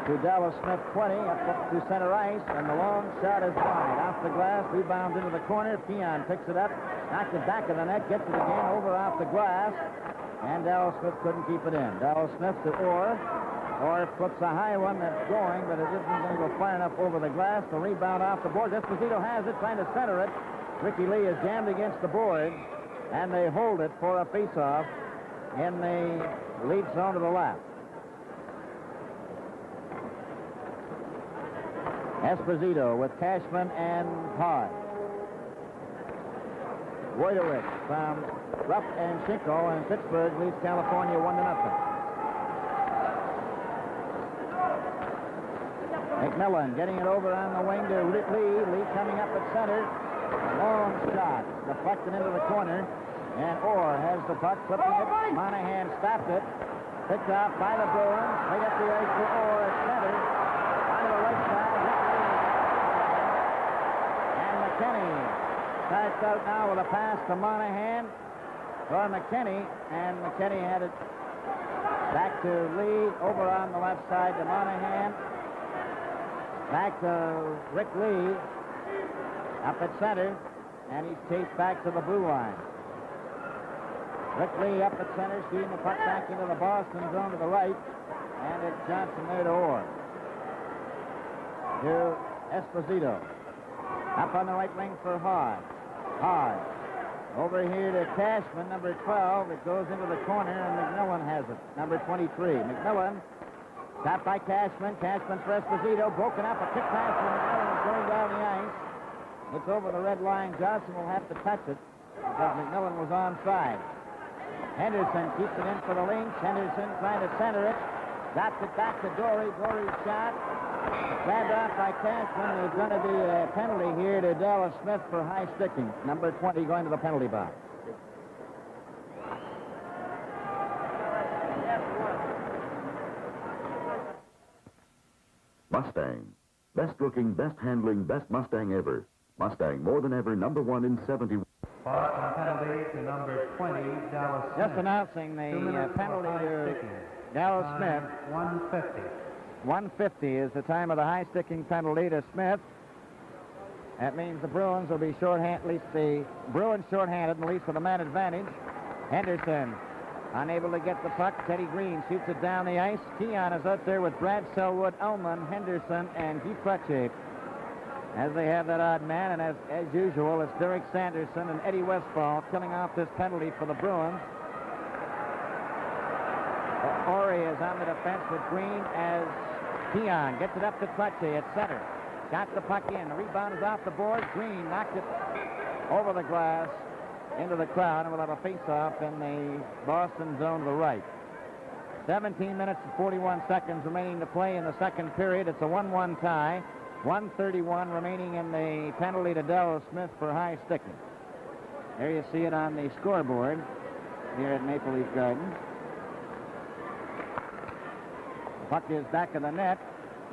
To Dallas Smith, 20. Up to center ice. And the long shot is wide. Off the glass. Rebound into the corner. Keon picks it up. Knocks it back of the net. Gets it again over off the glass. And Dallas Smith couldn't keep it in. Dallas Smith to Orr. Orr flips a high one that's going, but it isn't going to go far enough over the glass. The rebound off the board. Esposito has it, trying to center it. Ricky Lee is jammed against the board, and they hold it for a faceoff in the lead zone to the left. Esposito with Cashman and Hodge. Wojtowicz from Rupp and Schinkel, and Pittsburgh leads California 1-0. McMillan getting it over on the wing to Lee. Lee coming up at center. Long shot. Deflected into the corner. And Orr has the puck, flipping it. Monahan stopped it. Picked off by the Bruins. Right up the ice for Orr at center. On the right side. And McKinney starts out now with a pass to Monahan for McKinney. And McKinney had it back to Lee. Over on the left side to Monahan. Back to Rick Lee, up at center, and he's chased back to the blue line. Rick Lee up at center, shooting the puck back into the Boston zone to the right, and it's Johnson there to Orr. To Esposito. Up on the right wing for Hodge. Hodge. Over here to Cashman, number 12. It goes into the corner, and McMillan has it, number 23. McMillan. Stopped by Cashman. Cashman for Esposito. Broken up. A kick pass from McMillan is going down the ice. It's over the red line. Johnson will have to touch it because McMillan was onside. Henderson keeps it in for the Lynx. Henderson trying to center it. Drops it back to Dory. Dory's shot. Grabbed off by Cashman. There's going to be a penalty here to Dallas Smith for high sticking. Number 20 going to the penalty box. Mustang. Best looking, best handling, best Mustang ever. Mustang, more than ever, number 1 in 71. Boston penalty to number 20, Dallas Smith. Just announcing the penalty to Dallas Smith. 150. 150 is the time of the high-sticking penalty to Smith. That means the Bruins will be short-handed, at least the Bruins short-handed, at least with a man advantage. Henderson Unable to get the puck. Teddy Green shoots it down the ice. Keon is out there with Brad Selwood, Ullman, Henderson, and Guy Prache. As they have that odd man, and as usual, it's Derek Sanderson and Eddie Westfall killing off this penalty for the Bruins. Orr is on the defense with Green as Keon gets it up to Prache at center. Got the puck in. The rebound is off the board. Green knocked it over the glass into the crowd, and we'll have a face-off in the Boston zone to the right. 17 minutes and 41 seconds remaining to play in the second period. It's a 1-1 tie. 1:31 remaining in the penalty to Dallas Smith for high sticking. There you see it on the scoreboard here at Maple Leaf Gardens. The puck is back of the net.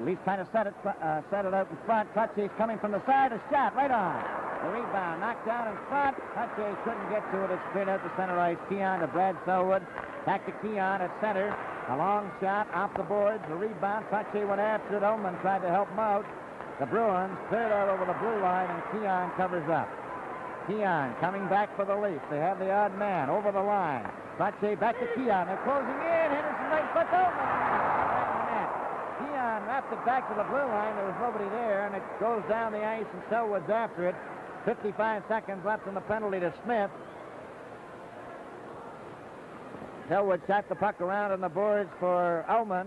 Leafs trying to set it out in front. Prache's coming from the side. A shot right on. The rebound knocked down in front. Prache couldn't get to it. It's straight out the center ice. Keon to Brad Selwood. Back to Keon at center. A long shot off the boards. The rebound. Prache went after it. Ullman tried to help him out. The Bruins cleared out over the blue line, and Keon covers up. Keon coming back for the Leafs. They have the odd man over the line. Prache back to Keon. They're closing in. Henderson right foot. Keon wrapped it back to the blue line. There was nobody there, and it goes down the ice, and Selwood's after it. 55 seconds left in the penalty to Smith. Selwood shot the puck around on the boards for Ullman.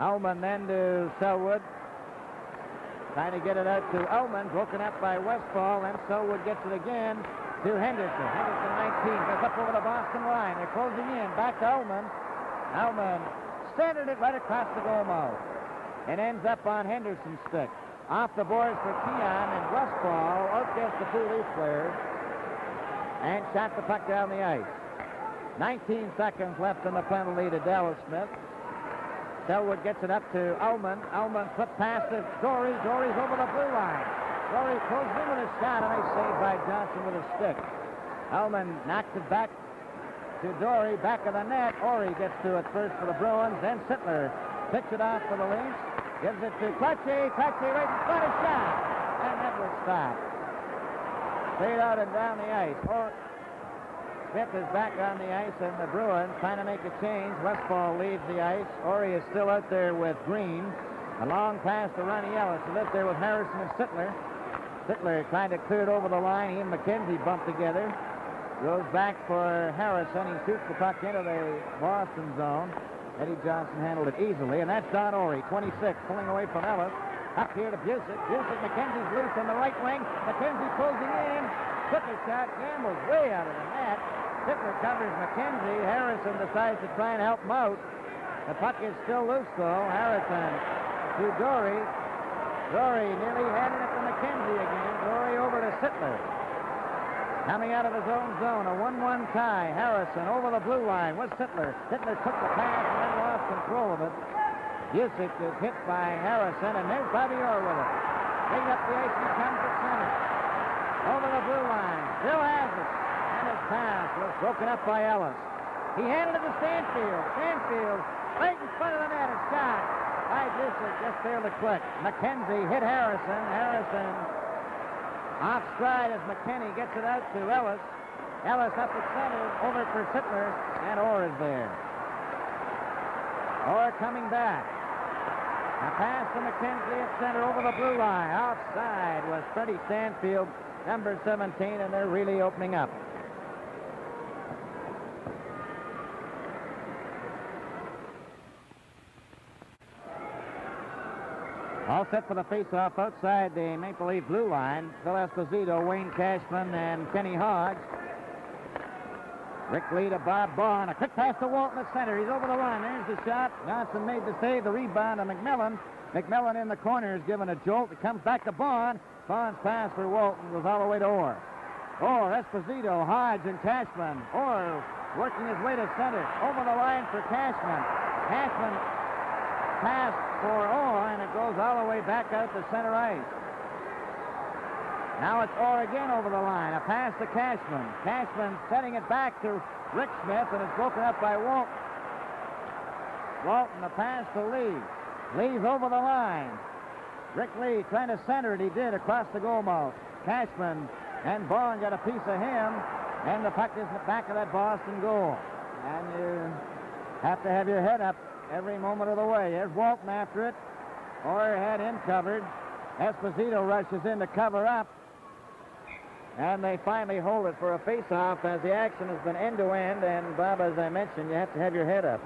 Ullman then to Selwood. Trying to get it out to Ullman. Broken up by Westfall, and Selwood gets it again to Henderson. Henderson 19 goes up over the Boston line. They're closing in. Back to Ullman. Ullman centered it right across the goal mouth. It ends up on Henderson's stick. Off the boards for Keon, and Westfall outguessed the two Leaf players and shot the puck down the ice. 19 seconds left in the penalty to Dallas Smith. Selwood gets it up to Ullman. Ullman flip past to Dory. Dory's over the blue line. Dory closes in with a shot, and nice save by Johnson with a stick. Ullman knocks it back to Dory, back of the net. Orr gets to it first for the Bruins, then Sittler picks it off for the Leafs. Gives it to Prache. Prache right in front of shot. And that was stopped. Straight out and down the ice. Smith is back on the ice, and the Bruins trying to make a change. Westfall leaves the ice. Orr is still out there with Green. A long pass to Ronnie Ellis. He's out there with Harrison and Sittler. Sittler trying to clear it over the line. He and McKenzie bump together. Goes back for Harrison. He shoots the puck into the Boston zone. Eddie Johnson handled it easily, and that's Don Orr, 26, pulling away from Ellis. Up here to Busick. Busick, McKenzie's loose on the right wing. McKenzie closing in. Sittler shot. Gamble's way out of the net. Sittler covers McKenzie. Harrison decides to try and help him out. The puck is still loose, though. Harrison to Dory. Dory nearly handed it to McKenzie again. Dory over to Sittler. Coming out of his own zone, a 1-1 tie. Harrison over the blue line with Sittler. Sittler took the pass and then lost control of it. Busick is hit by Harrison, and there's Bobby Orr with it. Bring up the ice, he comes at center. Over the blue line. Still has it. And his pass was broken up by Ellis. He handed it to Stanfield. Stanfield right in front of the net. A shot by Busick. Just failed to click. McKenzie hit Harrison. Harrison off stride as McKinney gets it out to Ellis. Ellis up the center, over for Sittler, and Orr is there. Orr coming back. A pass to McKenzie at center over the blue line. Offside was Freddie Stanfield, number 17, and they're really opening up. All set for the face-off outside the Maple Leaf blue line. Phil Esposito, Wayne Cashman, and Kenny Hodge. Rick Lee to Bob Bond. A quick pass to Walton at center. He's over the line. There's the shot. Johnson made the save. The rebound to McMillan. McMillan in the corner is given a jolt. It comes back to Bond. Bond's pass for Walton goes all the way to Orr. Orr, Esposito, Hodge, and Cashman. Orr working his way to center. Over the line for Cashman. Cashman pass for Orr, and it goes all the way back out to center ice. Now it's Orr again over the line. A pass to Cashman. Cashman setting it back to Rick Smith, and it's broken up by Walton. Walton, a pass to Lee. Lee's over the line. Rick Lee trying to center it. He did across the goal mouth. Cashman and Bond got a piece of him, and the puck is in the back of that Boston goal. And you have to have your head up every moment of the way. There's Walton after it. Orr had him covered. Esposito rushes in to cover up. And they finally hold it for a face-off as the action has been end-to-end. And, Bob, as I mentioned, you have to have your head up.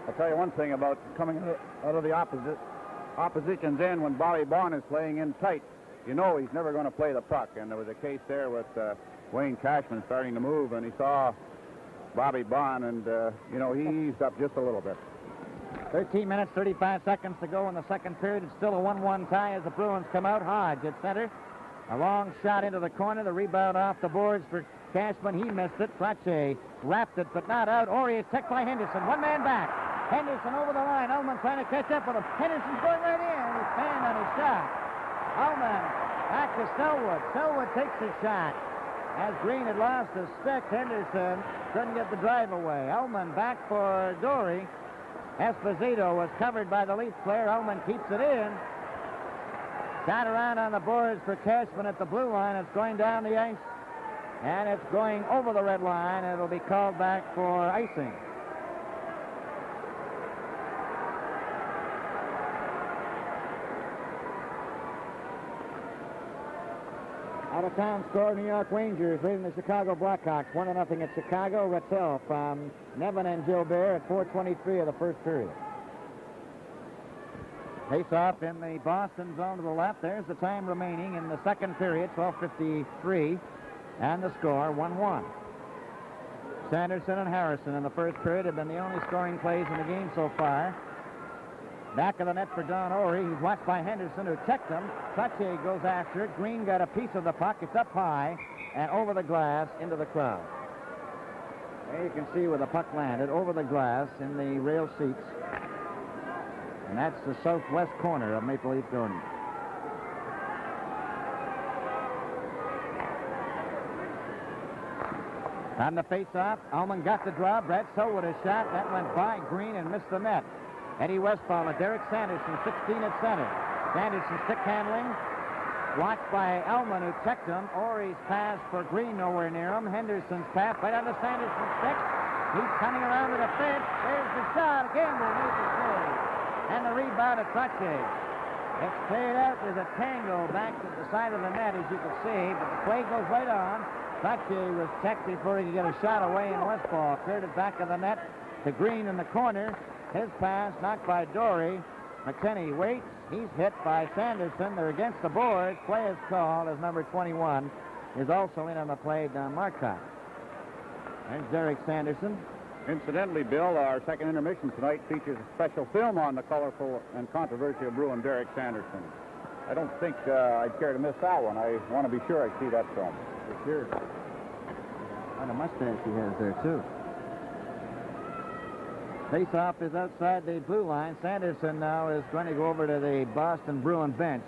I'll tell you one thing about coming out of the opposition's end when Bobby Bond is playing in tight. You know he's never going to play the puck. And there was a case there with Wayne Cashman starting to move, and he saw Bobby Bond, and, he eased up just a little bit. 13 minutes, 35 seconds to go in the second period. It's still a 1-1 tie as the Bruins come out. Hodge at center. A long shot into the corner. The rebound off the boards for Cashman. He missed it. Trache wrapped it, but not out. Orr is checked by Henderson. One man back. Henderson over the line. Ullman trying to catch up with him. Henderson's going right in. He's fanned on his shot. Ullman back to Selwood. Selwood takes his shot. As Green had lost his stick, Henderson couldn't get the drive away. Ullman back for Dory. Esposito was covered by the Leafs player. Ullman keeps it in. Shot around on the boards for Cashman at the blue line. It's going down the ice, and it's going over the red line. It'll be called back for icing. Out-of-town score, New York Rangers leading the Chicago Blackhawks 1-0 at Chicago. Rattel from Nevin and Gilbert at 4:23 of the first period. Face-off in the Boston zone to the left. There's the time remaining in the second period, 12:53, and the score 1-1. Sanderson and Harrison in the first period have been the only scoring plays in the game so far. Back of the net for Don Orey. He's watched by Henderson, who checked him. Trache goes after it. Green got a piece of the puck. It's up high and over the glass into the crowd. There you can see where the puck landed, over the glass in the rail seats. And that's the southwest corner of Maple Leaf Garden. On the face-off, Ullman got the draw. Brad Selwood a shot. That went by Green and missed the net. Eddie Westphal and Derek Sanderson, 16 at center. Sanderson stick handling. Watched by Ullman, who checked him. Orey's pass for Green nowhere near him. Henderson's pass right on the Sanderson stick. He's coming around to the fence. There's the shot. Gamble made the save. And the rebound of Trache. It's cleared out. There's a tangle back to the side of the net, as you can see, but the play goes right on. Trache was checked before he could get a shot away, and Westphal cleared it back of the net to Green in the corner. His pass knocked by Dory. McKinney waits. He's hit by Sanderson. They're against the boards. Play is called as number 21 is also in on the play, Don Marcotte. There's Derek Sanderson. Incidentally, Bill, our second intermission tonight features a special film on the colorful and controversial Bruin Derek Sanderson. I don't think I'd care to miss that one. I want to be sure I see that film. For sure. And a mustache he has there, too. Face-off is outside the blue line. Sanderson now is going to go over to the Boston Bruin bench.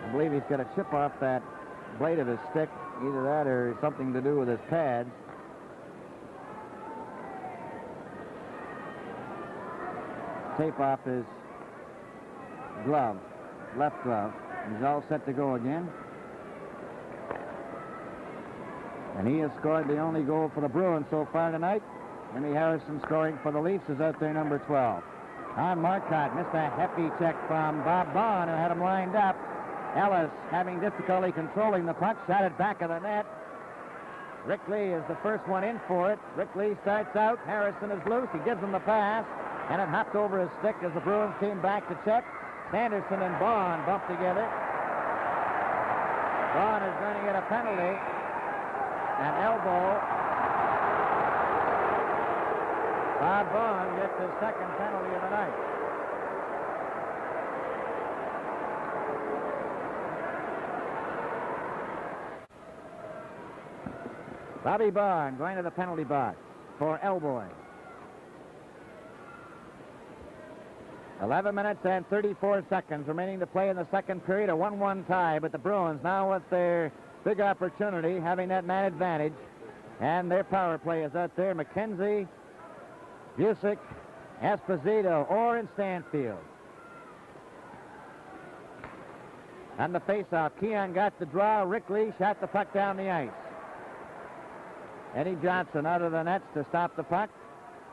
I believe he's got a chip off that blade of his stick. Either that or something to do with his pads. Tape off his glove, left glove. He's all set to go again. And he has scored the only goal for the Bruins so far tonight. Jimmy Harrison scoring for the Leafs is out there, number 12. Don Marcotte missed a hefty check from Bob Bond, who had him lined up. Ellis having difficulty controlling the puck, shot it back of the net. Rickley is the first one in for it. Rickley starts out. Harrison is loose. He gives him the pass, and it hopped over his stick as the Bruins came back to check. Sanderson and Bond bumped together. Bond is going to get a penalty. An elbow. Bob Bond gets his second penalty of the night. Bobby Bond going to the penalty box for elbowing. 11 minutes and 34 seconds remaining to play in the second period. A 1-1 tie, but the Bruins now with their big opportunity, having that man advantage. And their power play is out there. McKenzie, Busick, Esposito, Orr, and Stanfield. On the faceoff, Keon got the draw. Rickley shot the puck down the ice. Eddie Johnson out of the nets to stop the puck.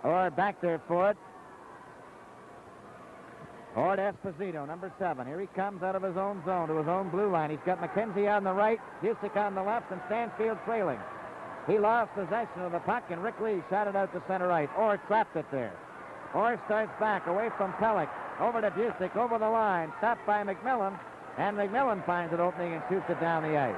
Orr back there for it. Orr to Esposito, number 7. Here he comes out of his own zone to his own blue line. He's got McKenzie on the right, Busick on the left, and Stanfield trailing. He lost possession of the puck, and Rick Lee shot it out to center ice. Orr trapped it there. Orr starts back away from Pelech, over to Busick, over the line, stopped by McMillan, and McMillan finds an opening and shoots it down the ice.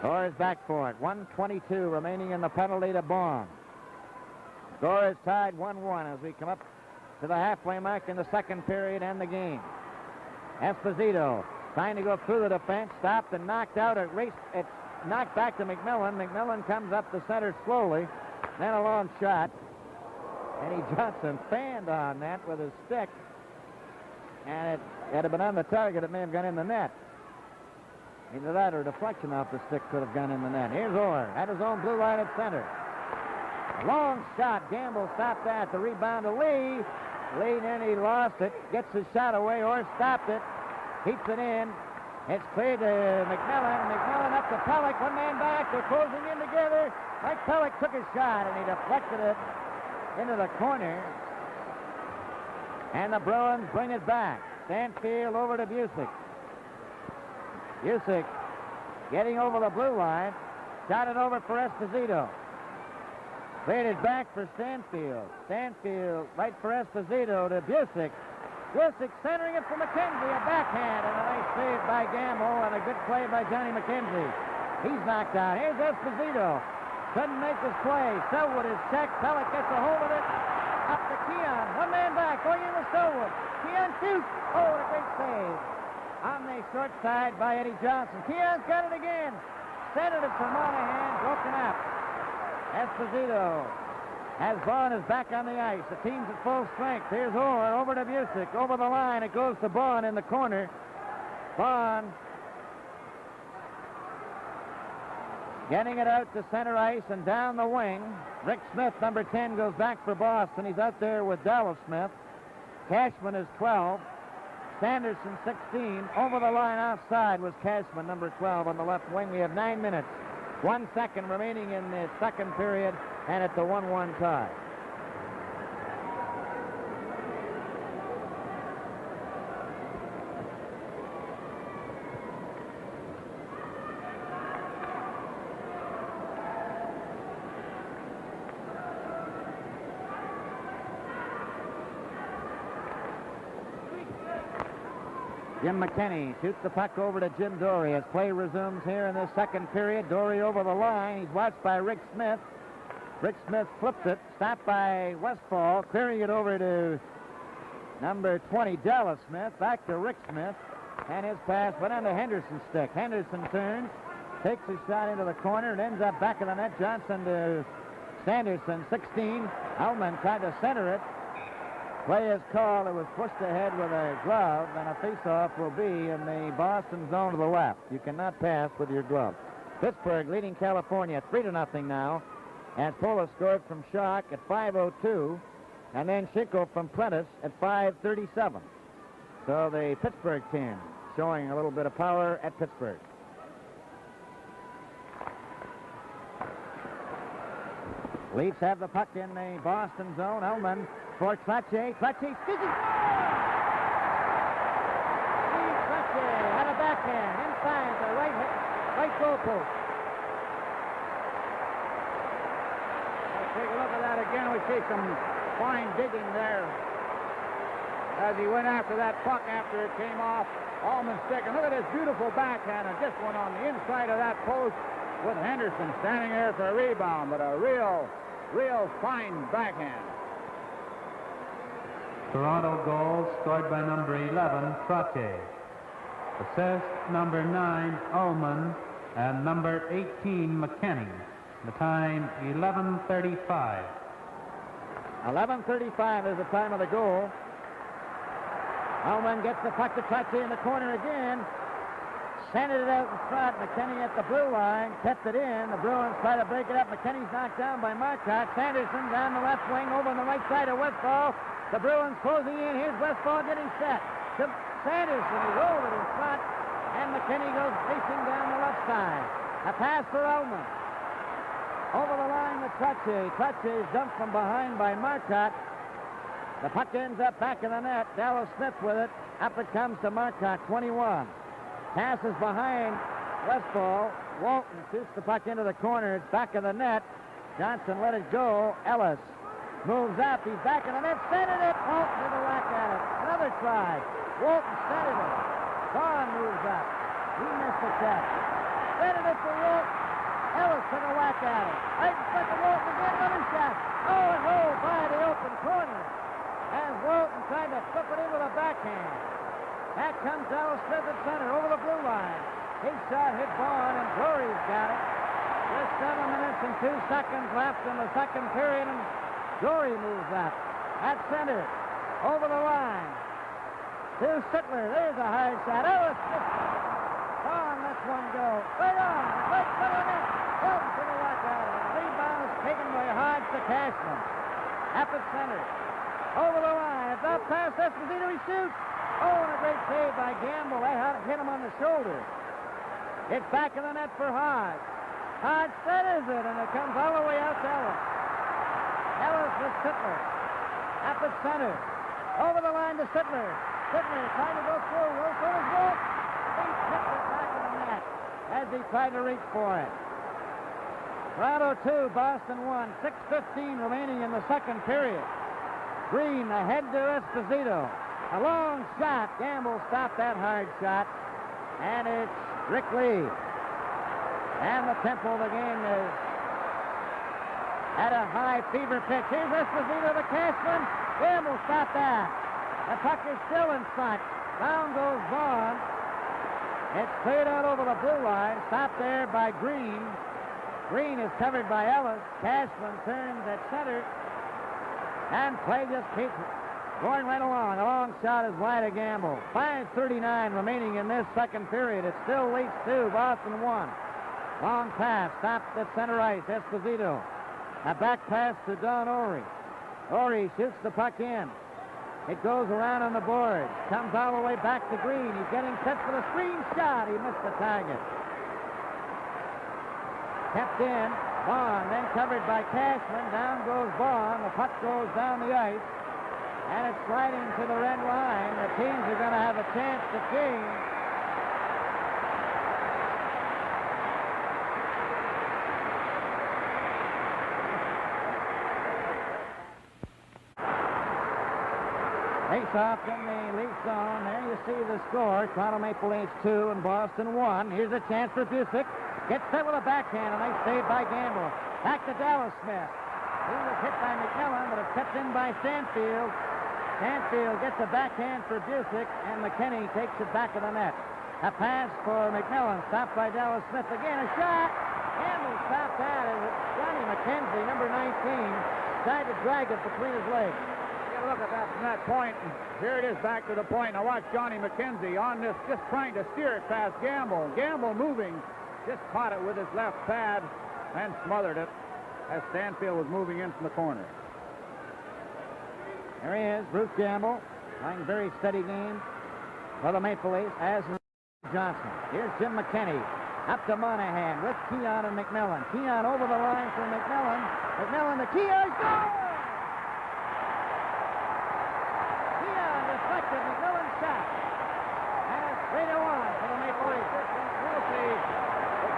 Orr is back for it. 1:22 remaining in the penalty to Bond. Score is tied 1-1 as we come up to the halfway mark in the second period and the game. Esposito trying to go through the defense, stopped and knocked out. It's knocked back to McMillan. McMillan comes up the center slowly, then a long shot. Eddie Johnson fanned on that with his stick, and had it been on the target, it may have gone in the net. Either that or a deflection off the stick could have gone in the net. Here's Orr at his own blue line at center. A long shot. Gamble stopped that. The rebound to Lee. Lee, then he lost it. Gets his shot away. Orr stopped it. Keeps it in. It's cleared to McMillan. McMillan up to Pelech. One man back. They're closing in together. Mike Pelech took his shot, and he deflected it into the corner. And the Bruins bring it back. Stanfield over to Busick. Busick getting over the blue line. Shot it over for Esposito. Played it back for Stanfield. Stanfield right for Esposito to Busick. Busick centering it for McKenzie. A backhand and a nice save by Gamble and a good play by Johnny McKenzie. He's knocked out. Here's Esposito. Couldn't make his play. Selwood is checked. Pelech gets a hold of it. Up to Keon. One man back. Going in with Selwood. Keon shoots. Oh, what a great save. On the short side by Eddie Johnson. Keon's got it again. Centered it for Monahan. Broken up. Esposito as Bond is back on the ice. The team's at full strength. Here's Orr over to Busick. Over the line. It goes to Bond in the corner. Bond getting it out to center ice and down the wing. Rick Smith, number 10, goes back for Boston. He's out there with Dallas Smith. Cashman is 12. Sanderson, 16. Over the line offside was Cashman, number 12, on the left wing. We have 9 minutes. 1 second remaining in the second period, and it's a 1-1 tie. Jim McKinney shoots the puck over to Jim Dory as play resumes here in this second period. Dory over the line. He's watched by Rick Smith. Rick Smith flips it, stopped by Westfall, clearing it over to number 20, Dallas Smith. Back to Rick Smith, and his pass went on to Henderson's stick. Henderson turns, takes his shot into the corner, and ends up back of the net. Johnson to Sanderson, 16. Ullman tried to center it. Play is called. It was pushed ahead with a glove, and a face-off will be in the Boston zone to the left. You cannot pass with your glove. Pittsburgh leading California 3-0 now. And Pola scored from Schock at 5:02, and then Schinkel from Prentice at 5:37. So the Pittsburgh team showing a little bit of power at Pittsburgh. Leafs have the puck in the Boston zone. Ullman for Trottier. Trottier squeezes. Steve Trottier had a backhand inside the right goal post. Let's take a look at that again. We see some fine digging there as he went after that puck after it came off Ullman's stick. And look at this beautiful backhand, and this one on the inside of that post with Henderson standing there for a rebound, but a real fine backhand. Toronto goal scored by number 11, Trottier. Assist number 9, Ullman, and number 18, McKinney. The time, 11:35. 11:35 is the time of the goal. Ullman gets the puck to Trottier in the corner again. Sending it out in front. McKinney at the blue line. Kept it in. The Bruins try to break it up. McKinney's knocked down by Marcotte. Sanderson down the left wing over on the right side of Westfall. The Bruins closing in. Here's Westfall getting set. To Sanderson. He rolled it in front. And McKinney goes racing down the left side. A pass for Ullman. Over the line to Trottier. Trottier's dumped from behind by Marcotte. The puck ends up back in the net. Dallas Smith with it. Up it comes to Marcotte, 21. Passes behind Westfall. Walton shoots the puck into the corner. It's back of the net. Johnson let it go. Ellis moves up. He's back in the net. Centered it. Walton took a whack at it. Another try. Walton centered it. Vaughn moves up. He missed the catch. Centered it for Walton. Ellis took a whack at it. Right in front of Walton again. Another shot. Oh, it rolled by the open corner. As Walton tried to flip it in with a backhand. Back comes Dallas Smith at center over the blue line. His shot hit Vaughn, and Drury's got it. Just 7 minutes and 2 seconds left in the second period, and Drury moves up. At center, over the line. To Sittler. There's a hard shot. Ellis missed it. Vaughn lets one go. Right on. Right to the net. Walton took a whack out of it. Rebound is taken by Hodge to Cashman. Up at center. Over the line. It's up past Esposito. He shoots. Oh, and a great save by Gamble. They hit him on the shoulder. It's back in the net for Hodge. Hodge centers it, and it comes all the way out to Ellis. Ellis with Sittler. Up at center. Over the line to Sittler. Sittler trying to go through. So is Wolf. He tipped it back in the net as he tried to reach for it. Toronto 2, Boston 1. 6:15 remaining in the second period. Green ahead to Esposito. A long shot. Gamble stopped that hard shot. And it's Rick Lee. And the tempo of the game is at a high fever pitch. Here's Esposito to Cashman. Gamble stopped that. The puck is still in front. Down goes Vaughn. It's cleared out over the blue line. Stopped there by Green. Green is covered by Ellis. Cashman turns at center. And play just keeps going right along. A long shot is wide of Gamble. 5:39 remaining in this second period. It still leads 2, Boston 1. Long pass, stopped at center ice. Esposito. A back pass to Don Ory. Ory shoots the puck in. It goes around on the board. Comes all the way back to Green. He's getting set for the screen shot. He missed the target. Kept in. Vaughn, then covered by Cashman. Down goes Vaughn. The puck goes down the ice. And it's sliding to the red line. The teams are going to have a chance to change. Face-off in the Leaf zone. There you see the score. Toronto Maple Leafs 2 and Boston 1. Here's a chance for Busick. Gets set with a backhand. A nice save by Gamble. Back to Dallas Smith. He was hit by McMillan, but it's kept in by Stanfield. Stanfield gets a backhand for Busick, and McKinney takes it back of the net. A pass for McMillan, stopped by Dallas Smith. Again, a shot. Gamble stopped that as Johnny McKenzie, number 19, tried to drag it between his legs. Yeah, look at that from that point. Here it is back to the point. Now watch Johnny McKenzie on this, just trying to steer it past Gamble. Gamble moving, just caught it with his left pad and smothered it as Stanfield was moving in from the corner. There he is, Bruce Gamble, playing a very steady game for the Maple Leafs, as Johnson. Here's Jim McKinney, up to Monahan with Keon and McMillan. Keon over the line for McMillan. McMillan to Keon, goal! Keon deflected McMillan's shot. And it's 3-1 for the Maple Leafs. We'll see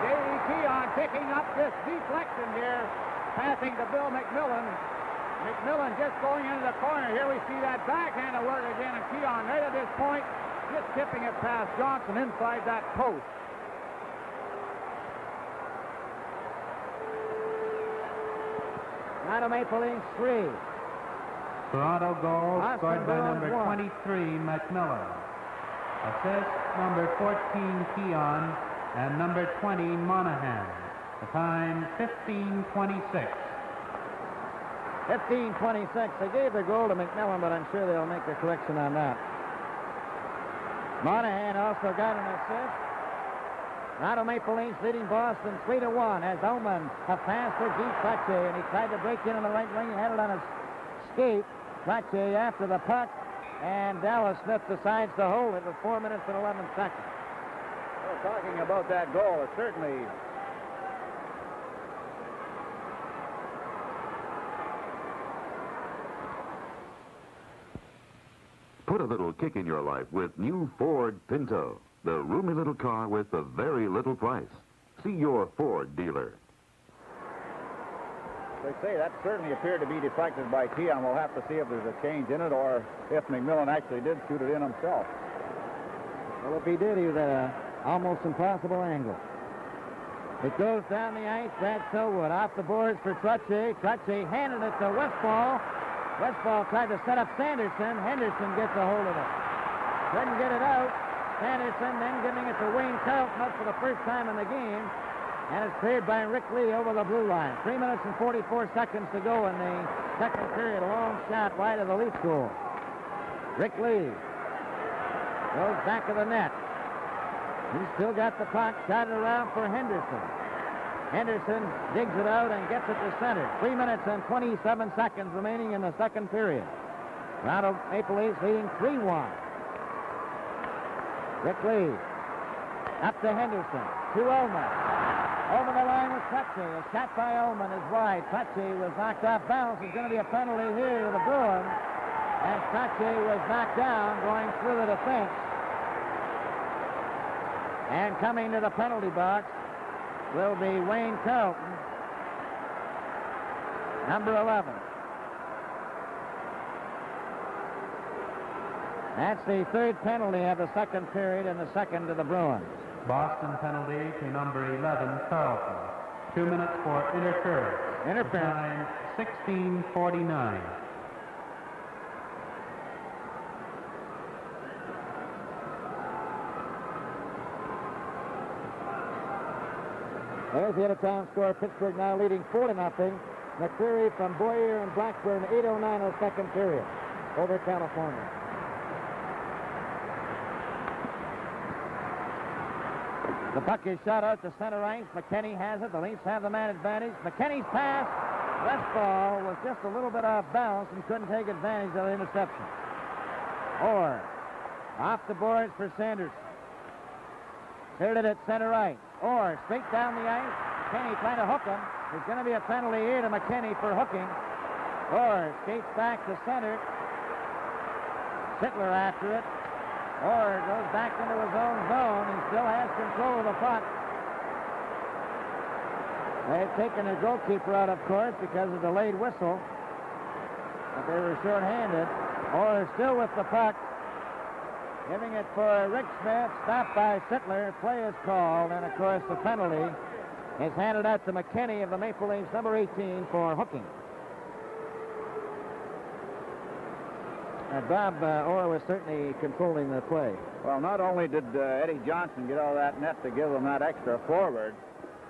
J.D. Keon picking up this deflection here, passing to Bill McMillan. McMillan just going into the corner. Here we see that backhand at work again, and Keon right at this point, just tipping it past Johnson inside that post. Toronto Maple Leafs 3. Toronto goal Boston scored by Bruins number 1. 23, McMillan. Assist number 14, Keon, and number 20, Monahan. The time, 15:26. 15:26. They gave the goal to McMillan, but I'm sure they'll make a correction on that. Monahan also got an assist. Toronto Maple Leafs leading Boston 3-1 as Oman a pass for Guy Trottier, and he tried to break in on the right wing. He had it on his skate. Trottier after the puck, and Dallas Smith decides to hold it with 4 minutes and 11 seconds. Well, talking about that goal, it certainly Put a little kick in your life with new Ford Pinto, the roomy little car with a very little price. See your Ford dealer. They say that certainly appeared to be deflected by Keon. We'll have to see if there's a change in it or if McMillan actually did shoot it in himself. Well, if he did, he was at an almost impossible angle. It goes down the ice. Brad Selwood off the boards for Trottier. Trottier handed it to Westfall. Westfall tried to set up Sanderson. Henderson gets a hold of it. Couldn't get it out. Sanderson then giving it to Wayne Carlton up for the first time in the game. And it's cleared by Rick Lee over the blue line. 3 minutes and 44 seconds to go in the second period. A long shot wide of the Leaf goal. Rick Lee goes back of the net. He's still got the puck. Shot it around for Henderson. Henderson digs it out and gets it to center. 3 minutes and 27 seconds remaining in the second period. Toronto Maple Leafs leading 3-1. Rick Lee up to Henderson. To Ullman. Over the line with Trottier. A shot by Ullman is wide. Trottier was knocked off balance. There's going to be a penalty here to the Bruins. And Trottier was knocked down going through the defense. And coming to the penalty box will be Wayne Carlton, number 11. That's the third penalty of the second period and the second to the Bruins. Boston penalty to number 11, Carlton. 2 minutes for interference. Interference. Time 16:49. There's the out-of-town score. Pittsburgh now leading 4-0. McCreary from Boyer and Blackburn, 8:09 of the second period over California. The puck is shot out to center ice. McKinney has it. The Leafs have the man advantage. McKinney's pass. Westfall was just a little bit off balance and couldn't take advantage of the interception. Orr off the boards for Sanderson. Cleared it at center ice. Orr straight down the ice. McKinney trying to hook him. There's going to be a penalty here to McKinney for hooking. Orr skates back to center. Sittler after it. Orr goes back into his own zone and still has control of the puck. They've taken their goalkeeper out, of course, because of the delayed whistle. But they were short-handed. Orr still with the puck. Giving it for Rick Smith. Stopped by Sittler. Play is called. And, of course, the penalty is handed out to McKinney of the Maple Leafs, number 18, for hooking. Bob Orr was certainly controlling the play. Well, not only did Eddie Johnson get out of that net to give them that extra forward,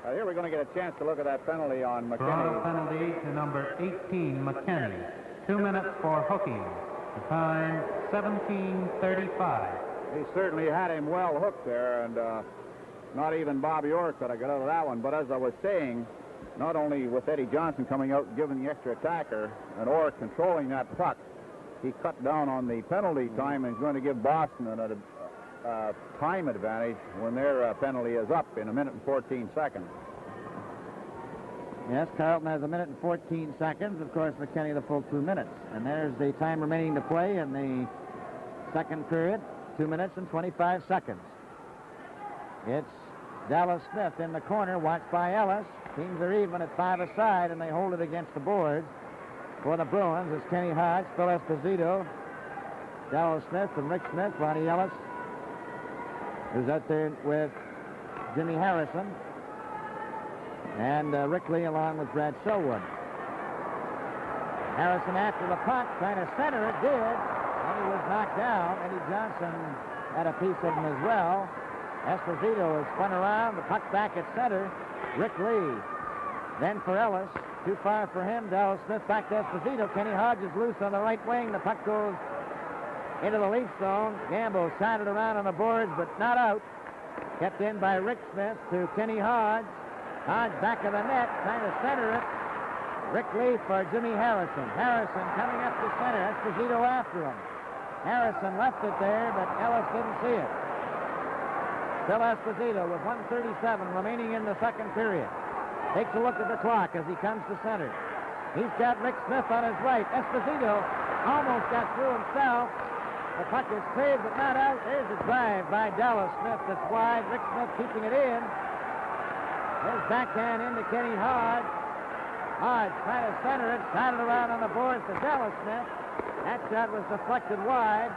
here we're going to get a chance to look at that penalty on McKinney. Toronto penalty to number 18, McKinney. 2 minutes for hooking. The time 17:35. He certainly had him well hooked there, and not even Bobby Orr could have got out of that one. But as I was saying, not only with Eddie Johnson coming out and giving the extra attacker and Orr controlling that puck, he cut down on the penalty time and is going to give Boston a time advantage when their penalty is up in 1 minute and 14 seconds. Yes, Carlton has 1 minute and 14 seconds. Of course, McKinney the full 2 minutes. And there's the time remaining to play in the second period, 2 minutes and 25 seconds. It's Dallas Smith in the corner, watched by Ellis. Teams are even at 5 aside, and they hold it against the boards. For the Bruins, it's Kenny Hodge, Phil Esposito, Dallas Smith, and Rick Smith. Ronnie Ellis, who's out there with Jimmy Harrison, and Rick Lee along with Brad Selwood. Harrison after the puck, trying to center it, did, and he was knocked down. Eddie Johnson had a piece of him as well. Esposito is spun around, the puck back at center. Rick Lee, then for Ellis. Too far for him. Dallas Smith back to Esposito. Kenny Hodge is loose on the right wing. The puck goes into the Leaf zone. Gamble shot it around on the boards, but not out. Kept in by Rick Smith to Kenny Hodge. Hodge back of the net, trying to center it. Rick Lee for Jimmy Harrison. Harrison coming up to center. Esposito after him. Harrison left it there, but Ellis didn't see it. Phil Esposito with 1:37 remaining in the second period. Takes a look at the clock as he comes to center. He's got Rick Smith on his right. Esposito almost got through himself. The puck is cleared, but not out. There's a drive by Dallas Smith that's wide. Rick Smith keeping it in. There's backhand into Kenny Hodge. Hodge trying to center it. Shot it around on the boards to Dallas Smith. That shot was deflected wide.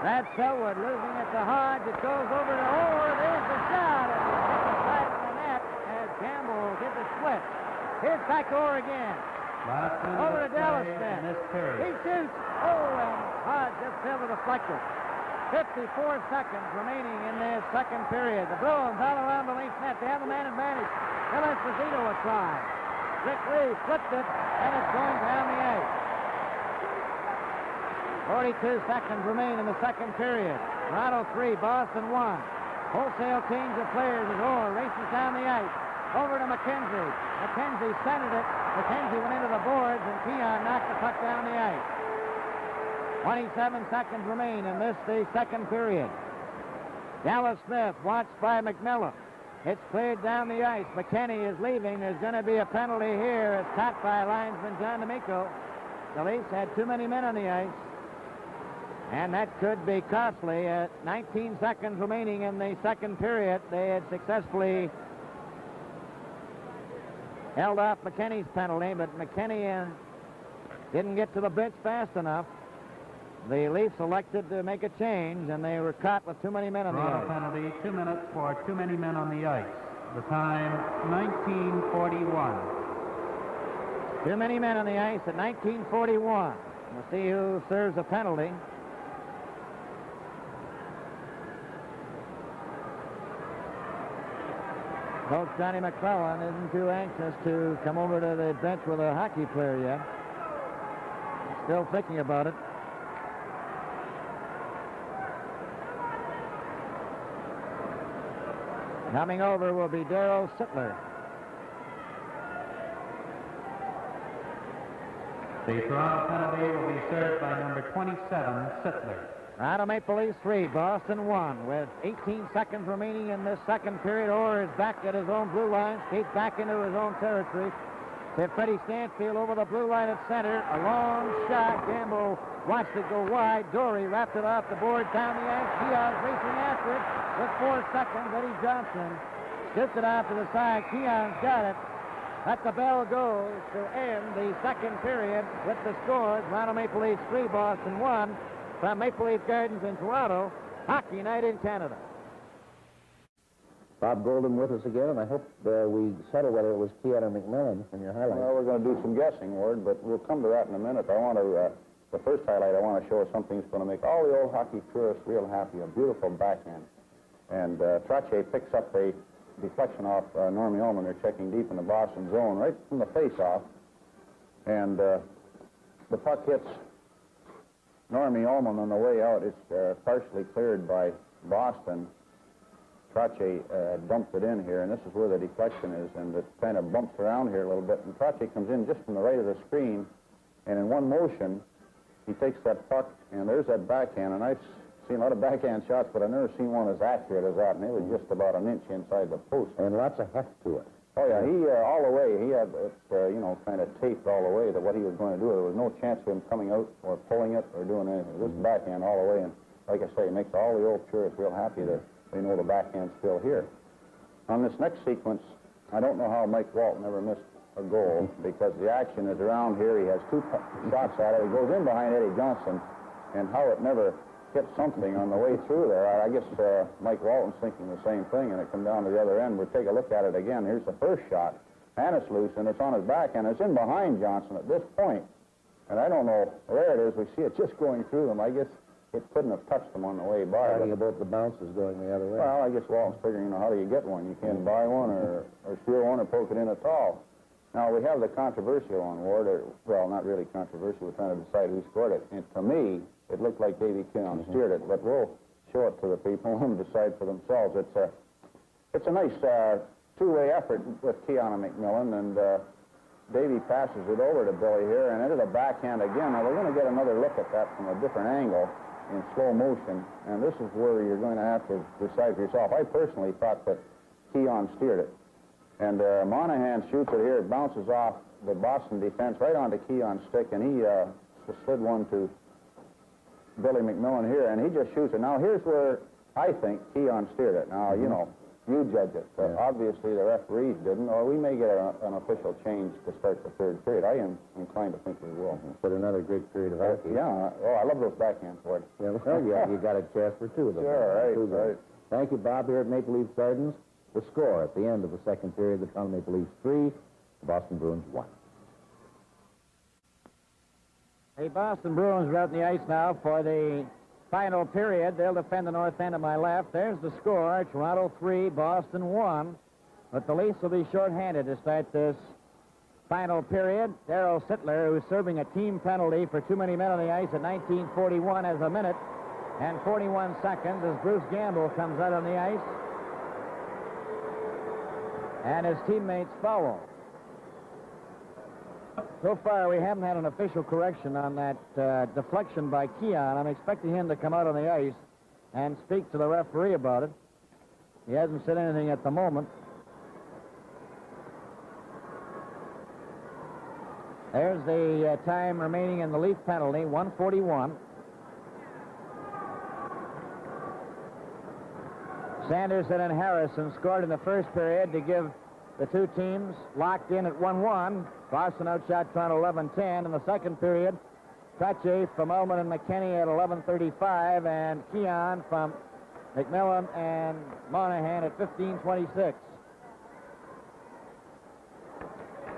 Brad Selwood losing it to Hodge. It goes over to Orr. There's the shot. And it's inside of the net as Gamble did the split. Here's back to Orr again. Over to Dallas Smith. He shoots. Oh, and Hodge just failed to deflect it. 54 seconds remaining in this second period. The Bruins all around the Leafs net. They have a man advantage. Bill Esposito will try. Rick Lee flipped it, and it's going down the ice. 42 seconds remain in the second period. Toronto 3, Boston 1. Wholesale change of players as Orr races down the ice. Over to McKenzie. McKenzie centered it. McKenzie went into the boards, and Keon knocked the puck down the ice. 27 seconds remain in this, the second period. Dallas Smith watched by McMillan. It's cleared down the ice. McKinney is leaving. There's going to be a penalty here. It's caught by linesman John D'Amico. The Leafs had too many men on the ice, and that could be costly. 19 seconds remaining in the second period. They had successfully held off McKinney's penalty, but McKinney didn't get to the bench fast enough. The Leafs elected to make a change, and they were caught with too many men on the ice. Penalty, 2 minutes for too many men on the ice. The time, 19:41. Too many men on the ice at 19:41. We'll see who serves a penalty. Coach Johnny McClellan isn't too anxious to come over to the bench with a hockey player yet. Still thinking about it. Coming over will be Darryl Sittler. The Toronto penalty will be served by number 27, Sittler. Toronto Maple Leafs 3, Boston 1. With 18 seconds remaining in this second period, Orr is back at his own blue line, skates back into his own territory. To Freddie Stanfield over the blue line at center. A long shot. Gamble watched it go wide. Dory wrapped it off the board down the ice. Keon's racing after it with 4 seconds. Eddie Johnson shoots it out to the side. Keon's got it. Let the bell go to end the second period with the scores. Toronto Maple Leafs 3, Boston 1. From Maple Leaf Gardens in Toronto, Hockey Night in Canada. Bob Goldham with us again, and I hope we settle whether it was Keon or McMillan in your highlight. Well, we're going to do some guessing, Ward, but we'll come to that in a minute. I want to, the first highlight, I want to show something that's going to make all the old hockey purists real happy, a beautiful backhand. And Trottier picks up a deflection off Normie Ullman. They're checking deep in the Boston zone, right from the face-off. And the puck hits Normie Ullman on the way out. It's partially cleared by Boston. Trottier dumped it in here, and this is where the deflection is, and it kind of bumps around here a little bit, and Trottier comes in just from the right of the screen, and in one motion, he takes that puck, and there's that backhand, and I've seen a lot of backhand shots, but I've never seen one as accurate as that, and it was just about an inch inside the post. And lots of heft to it. Oh, yeah, he, all the way, he had it, kind of taped all the way to what he was going to do. There was no chance of him coming out or pulling it or doing anything. This backhand all the way, and like I say, it makes all the old purists real happy that they know the backhand's still here. On this next sequence, I don't know how Mike Walton never missed a goal because the action is around here. He has 2 shots at it. He goes in behind Eddie Johnson, and Howard never hit something on the way through there. I guess Mike Walton's thinking the same thing, and it come down to the other end. We'll take a look at it again. Here's the first shot, and it's loose, and it's on his back, and it's in behind Johnson at this point. And I don't know, there it is. We see it just going through him. I guess it couldn't have touched him on the way by. Talking about the bounces going the other way. Well, I guess Walton's figuring, how do you get one? You can't buy one or steal one or poke it in at all. Now, we have the controversial on Ward. Well, not really controversial. We're trying to decide who scored it. And to me, it looked like Davy Keon steered it, but we'll show it to the people and decide for themselves. It's a nice two-way effort with Keon and McMillan, and Davy passes it over to Billy here, and into the backhand again. Now, we're going to get another look at that from a different angle in slow motion, and this is where you're going to have to decide for yourself. I personally thought that Keon steered it. And Monahan shoots it here. It bounces off the Boston defense right onto Keon's stick, and he slid one to Billy McMillan here, and he just shoots it. Now, here's where I think Keon steered it. Now, you know, you judge it. Obviously, the referees didn't, or we may get an official change to start the third period. I am inclined to think we will. But another great period of hockey. Yeah. Oh, I love those backhands, Ford. Yeah, well, yeah, you got a chance for two of them. Sure, right. Thank you, Bob, here at Maple Leaf Gardens. The score at the end of the second period, the Toronto Maple Leafs 3, the Boston Bruins 1. The Boston Bruins are out in the ice now for the final period. They'll defend the north end of my left. There's the score. Toronto 3, Boston 1. But the Leafs will be shorthanded to start this final period. Darryl Sittler, who's serving a team penalty for too many men on the ice at 19:41 as a minute and 41 seconds as Bruce Gamble comes out on the ice. And his teammates follow. So far, we haven't had an official correction on that deflection by Keon. I'm expecting him to come out on the ice and speak to the referee about it. He hasn't said anything at the moment. There's the time remaining in the Leaf penalty, 1:41. Sanderson and Harrison scored in the first period to give the two teams locked in at 1-1. Boston outshot Toronto 11-10. In the second period, Trache from Ullman and McKinney at 11:35, and Keon from McMillan and Monahan at 15:26.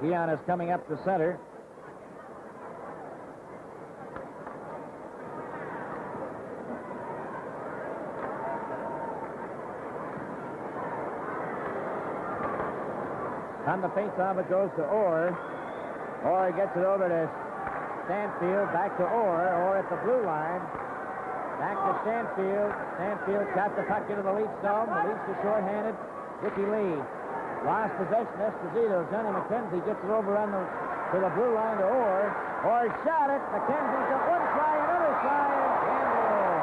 Keon is coming up the center. On the face-off, it goes to Orr. Orr gets it over to Stanfield, back to Orr. Orr at the blue line. Back to Stanfield. Stanfield got the puck into the Leafs zone. The Leafs are shorthanded. Ricky Lee lost possession. Esposito. Johnny McKenzie gets it over to the blue line to Orr. Orr shot it. McKenzie's got one try, another try, and Gamble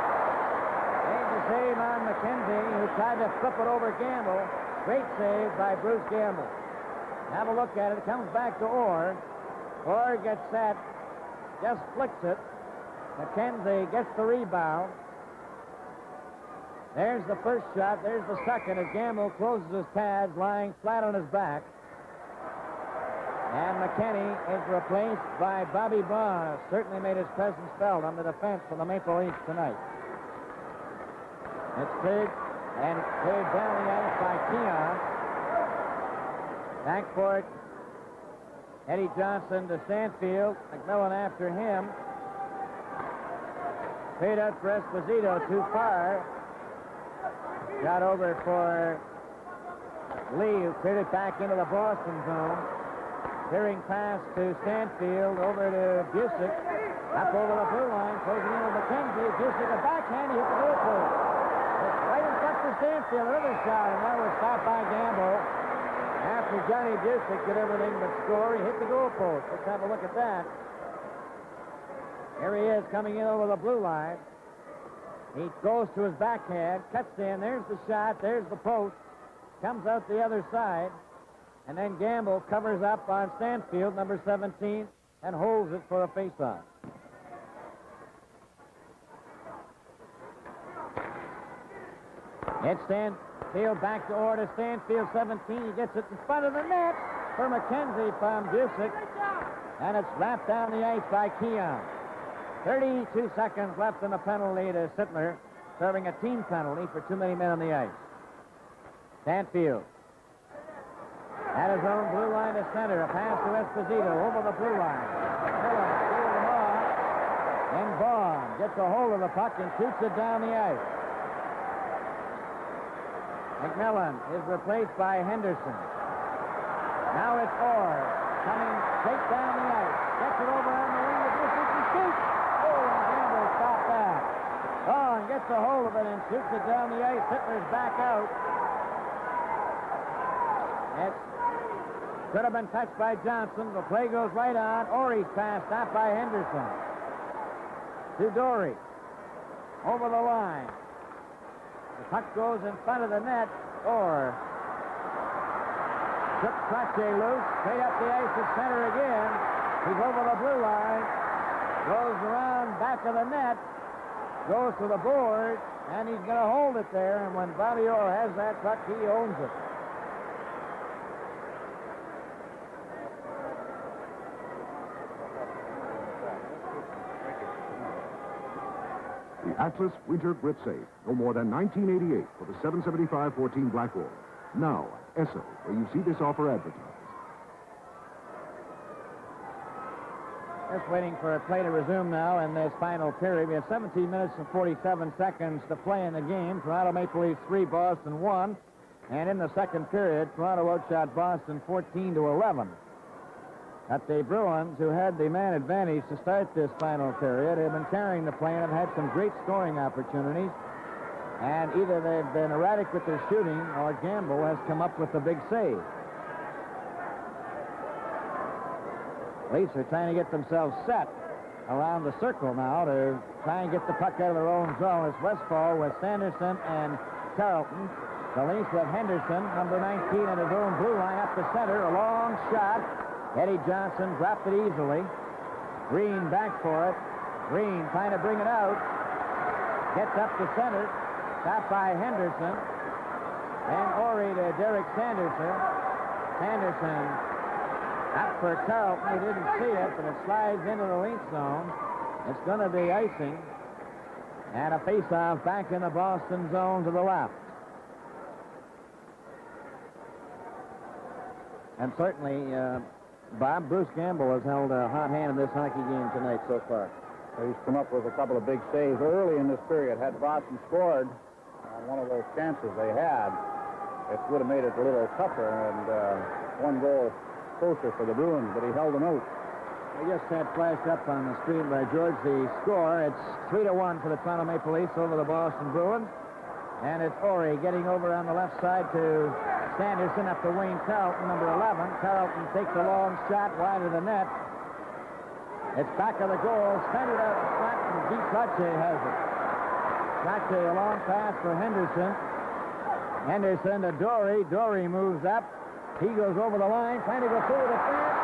made the save on McKenzie, who tried to flip it over Gamble. Great save by Bruce Gamble. Have a look at it. It comes back to Orr. Orr gets set. Just flicks it. McKenzie gets the rebound. There's the first shot. There's the second as Gamble closes his pads, lying flat on his back. And McKinney is replaced by Bobby Orr. Certainly made his presence felt on the defense for the Maple Leafs tonight. It's cleared and cleared down the ice by Keon. Back for it, Eddie Johnson to Stanfield. McMillan after him. Paid out for Esposito, too far. Got over for Lee, who cleared it back into the Boston zone. Clearing pass to Stanfield, over to Busick. Up over the blue line, closing in with McKenzie. Busick a backhand, he hit the goal post. Right in front for Stanfield, another shot, and that was stopped by Gamble. After Johnny Busick did everything but score, he hit the goalpost. Let's have a look at that. Here he is coming in over the blue line. He goes to his backhand, cuts in. There's the shot. There's the post. Comes out the other side. And then Gamble covers up on Stanfield, number 17, and holds it for a faceoff. It's Stanfield back to Orr to Stanfield, 17. He gets it in front of the net for McKenzie from Busick. And it's wrapped down the ice by Keon. 32 seconds left in the penalty to Sittler, serving a team penalty for too many men on the ice. Stanfield at his own blue line to center. A pass to Esposito over the blue line. Miller steals them off. And Vaughn gets a hold of the puck and shoots it down the ice. McMillan is replaced by Henderson. Now it's Orr coming straight down the ice. Gets it over on the wing of Busick and shoots. Oh, and Gamble stopped that. Vaughn gets a hold of it and shoots it down the ice. Hitler's back out. It could have been touched by Johnson. The play goes right on. Orr's pass stopped by Henderson. To Dory. Over the line. The puck goes in front of the net. Orr took Trache loose. Straight up the ice at center again. He's over the blue line. Goes around back of the net. goes to the board, and he's going to hold it there. And when Bobby Orr has that puck, he owns it. The Atlas Winter Grip Safe, no more than $19.88 for the 775-14 Black Roll. Now, Esso, where you see this offer advertised. Just waiting for a play to resume now in this final period. We have 17 minutes and 47 seconds to play in the game. Toronto Maple Leafs 3, Boston 1. And in the second period, Toronto outshot Boston 14-11. But the Bruins, who had the man advantage to start this final period, have been carrying the play and have had some great scoring opportunities. And either they've been erratic with their shooting or Gamble has come up with a big save. Leafs are trying to get themselves set around the circle now to try and get the puck out of their own zone. It's Westfall with Sanderson and Carlton. The Leafs with Henderson, number 19, at his own blue line up the center. A long shot. Eddie Johnson dropped it easily. Green back for it. Green trying to bring it out. Gets up the center. Stopped by Henderson. And Orr to Derek Sanderson. Sanderson up for Carlton. He didn't see it, but it slides into the Leaf zone. It's going to be icing. And a face-off back in the Boston zone to the left. And certainly, Bob, Bruce Gamble has held a hot hand in this hockey game tonight so far. He's come up with a couple of big saves early in this period. Had Boston scored on one of those chances they had, it would have made it a little tougher and one goal closer for the Bruins, but he held them out. We just had flashed up on the screen by George the score. It's 3-1 for the Toronto Maple Leafs over the Boston Bruins. And it's Orr getting over on the left side to Sanderson up to Wayne Carlton, number 11. Carlton takes a long shot wide of the net. It's back of the goal, centered out in front, and Guy Cloutier has it. Back to a long pass for Henderson. Henderson to Dory. Dory moves up. He goes over the line, trying to go through the fence.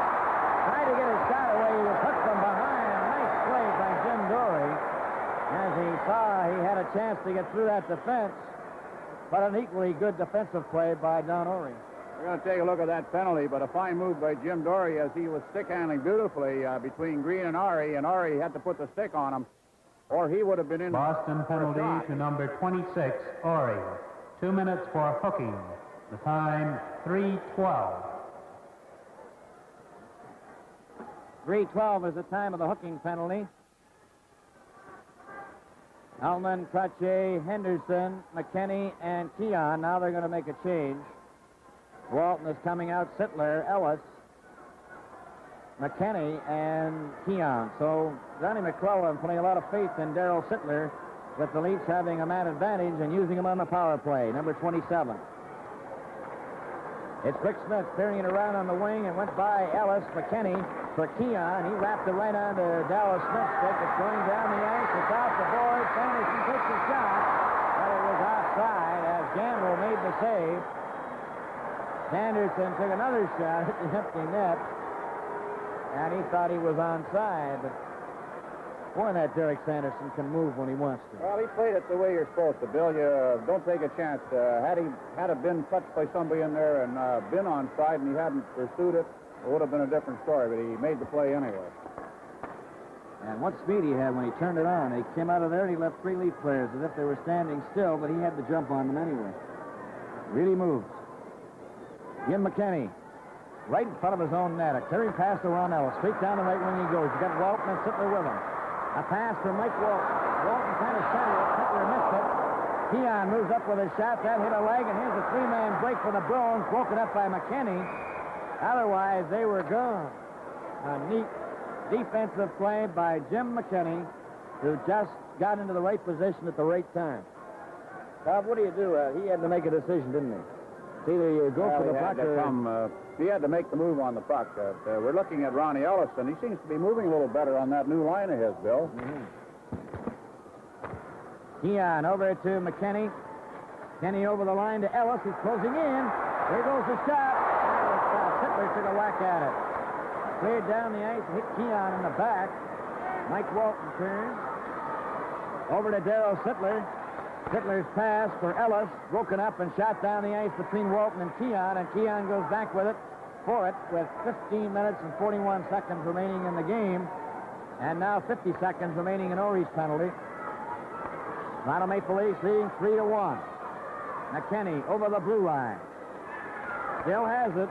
Trying to get his shot away. He was hooked from behind. A nice play by Jim Dory, as he saw he had a chance to get through that defense. But an equally good defensive play by Don Orr. We're going to take a look at that penalty, but a fine move by Jim Dory as he was stick-handling beautifully between Green and Ari had to put the stick on him, or he would have been in. Boston penalty to number 26, Orr. 2 minutes for hooking. The time, 3:12. 3:12 is the time of the hooking penalty. Hellman, Cloutier, Henderson, McKinney, and Keon. Now they're going to make a change. Walton is coming out. Sittler, Ellis, McKinney, and Keon. So Johnny McClellan putting a lot of faith in Darryl Sittler, with the Leafs having a man advantage and using him on the power play, number 27. It's Rick Smith clearing it around on the wing and went by Ellis. McKinney for Keon. He wrapped it right onto Dallas Smith's stick. It's going down the ice. It's off the board. Sanderson takes a shot, but it was offside as Gamble made the save. Sanderson took another shot at the empty net, and he thought he was onside, but boy, that Derek Sanderson can move when he wants to. Well, he played it the way you're supposed to, Bill. You don't take a chance. Had it been touched by somebody in there and been onside and he hadn't pursued it, it would have been a different story, but he made the play anyway. And what speed he had when he turned it on. He came out of there and he left three Leaf players as if they were standing still, but he had the jump on them anyway. Really moves. Jim McKinney, right in front of his own net. A clearing pass to Ron Ellis. Straight down the right wing he goes. You got Walton and Sittler with him. A pass for Mike Walton. Walton kind of centered it. Sittler missed it. Keon moves up with a shot. That hit a leg, and here's a three-man break for the Bruins, broken up by McKinney. Otherwise, they were gone. A neat defensive play by Jim McKinney, who just got into the right position at the right time. Bob, what do you do? He had to make a decision, didn't he? It's either you go for the puck or... He had to make the move on the puck. We're looking at Ronnie Ellis, and he seems to be moving a little better on that new line of his, Bill. Keon over to McKinney. Kenny over the line to Ellis. He's closing in. There goes the shot. Sittler took a whack at it. Cleared down the ice, hit Keon in the back. Mike Walton turns. Over to Darrell Sittler. Sittler's pass for Ellis, broken up and shot down the ice between Walton and Keon, and Keon goes back with it with 15 minutes and 41 seconds remaining in the game, and now 50 seconds remaining in Orr's penalty. Toronto Maple Leafs leading 3-1. McKinney over the blue line. Still has it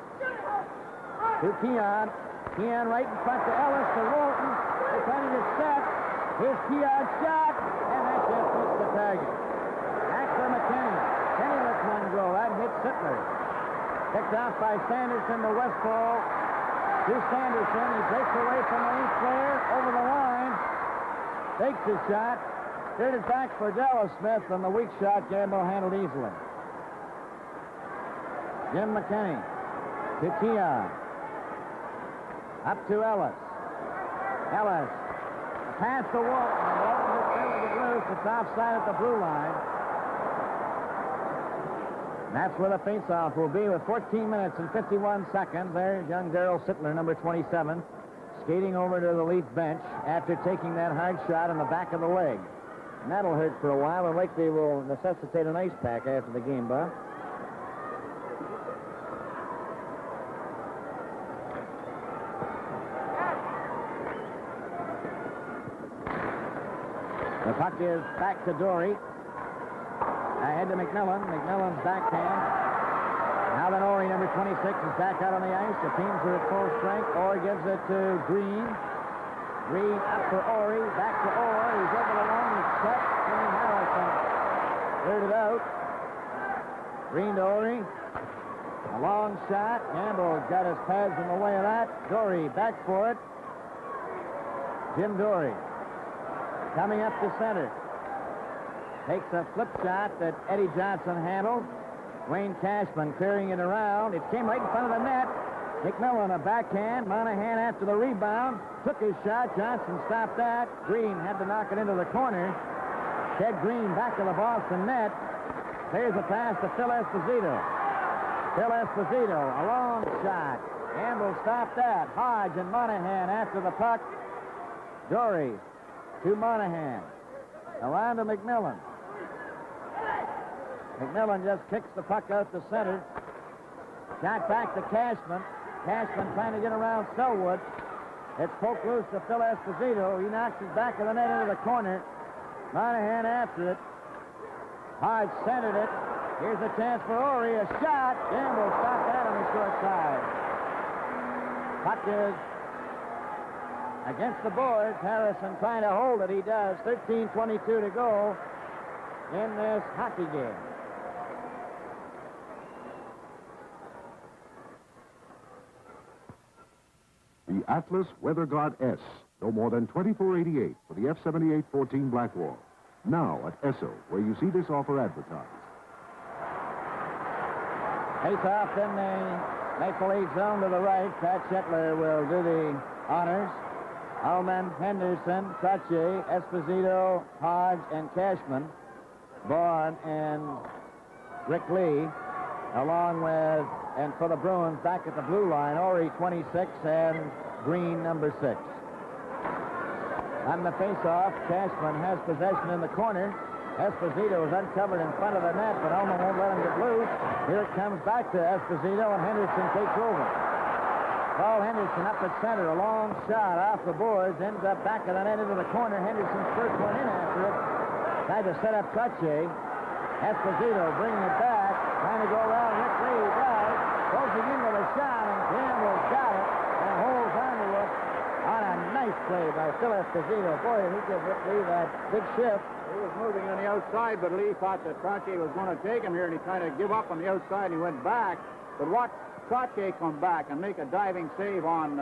to Keon. Keon right in front to Ellis to Walton. They're trying to get set. Here's Keon's shot, and that just hits the target. Back for McKinney. Kenny lets one go. That hits Sittler. Picked off by Sanderson to Westfall. To Sanderson. He breaks away from the Leafs player over the line. Takes his shot. Cleared it back for Dallas Smith, and the weak shot Gamble handled easily. Jim McKinney to Keon. Up to Ellis. Ellis. A pass to Walton. And Walton is able to get loose. It's offside at the blue line. And that's where the faceoff will be with 14 minutes and 51 seconds. There's young Darrell Sittler, number 27, skating over to the Leaf bench after taking that hard shot in the back of the leg. And that'll hurt for a while, and likely will necessitate an ice pack after the game, Bob. The puck is back to Dory. Ahead to McMillan. McMillan's backhand. Now then Orr, number 26, is back out on the ice. The teams are at full strength. Orr gives it to Green. Green up for Orr. Back to Orr. He's over the line. He's cut. Jimmy Harrison cleared it out. Green to Orr. A long shot. Gamble's got his pads in the way of that. Dory back for it. Jim Dory coming up to center. Takes a flip shot that Eddie Johnson handled. Wayne Cashman clearing it around. It came right in front of the net. McMillan a backhand. Monahan after the rebound. Took his shot. Johnson stopped that. Green had to knock it into the corner. Ted Green back to the Boston net. Here's a pass to Phil Esposito. Phil Esposito, a long shot. Gamble stopped that. Hodge and Monahan after the puck. Dory to Monahan. Around to McMillan. McMillan just kicks the puck out to center. Shot back to Cashman. Cashman trying to get around Selwood. It's poked loose to Phil Esposito. He knocks it back of the net into the corner. Monahan after it. Hodge centered it. Here's a chance for Orr. A shot. Gamble stopped that on the short side. Puck is against the boards. Harrison trying to hold it. He does. 13:22 to go in this hockey game. The Atlas Weather Guard S, no more than $24.88 for the F-78-14 Blackwall. Now at Esso, where you see this offer advertised. Face off in the Maple Leaf zone to the right. Pat Shetler will do the honors. Ullman, Henderson, Trottier, Esposito, Hodge, and Cashman. Vaughn and Rick Lee, along with, and for the Bruins, back at the blue line, Orr, 26, and Green, number 6. On the face-off, Cashman has possession in the corner. Esposito is uncovered in front of the net, but Ullman won't let him get loose. Here it comes back to Esposito, and Henderson takes over. Paul Henderson up at center, a long shot off the boards, ends up back of the net into the corner. Henderson's first one in after it. Tried to set up Trottier. Esposito bringing it back, trying to go around. Rick Lee does. Closing into the shot, and Campbell's got it and holds on to it on a nice play by Phil Esposito. Boy, he gives Rick Lee that big shift. He was moving on the outside, but Lee thought that Trottier was going to take him here, and he tried to give up on the outside, and he went back. But watch Trottier come back and make a diving save on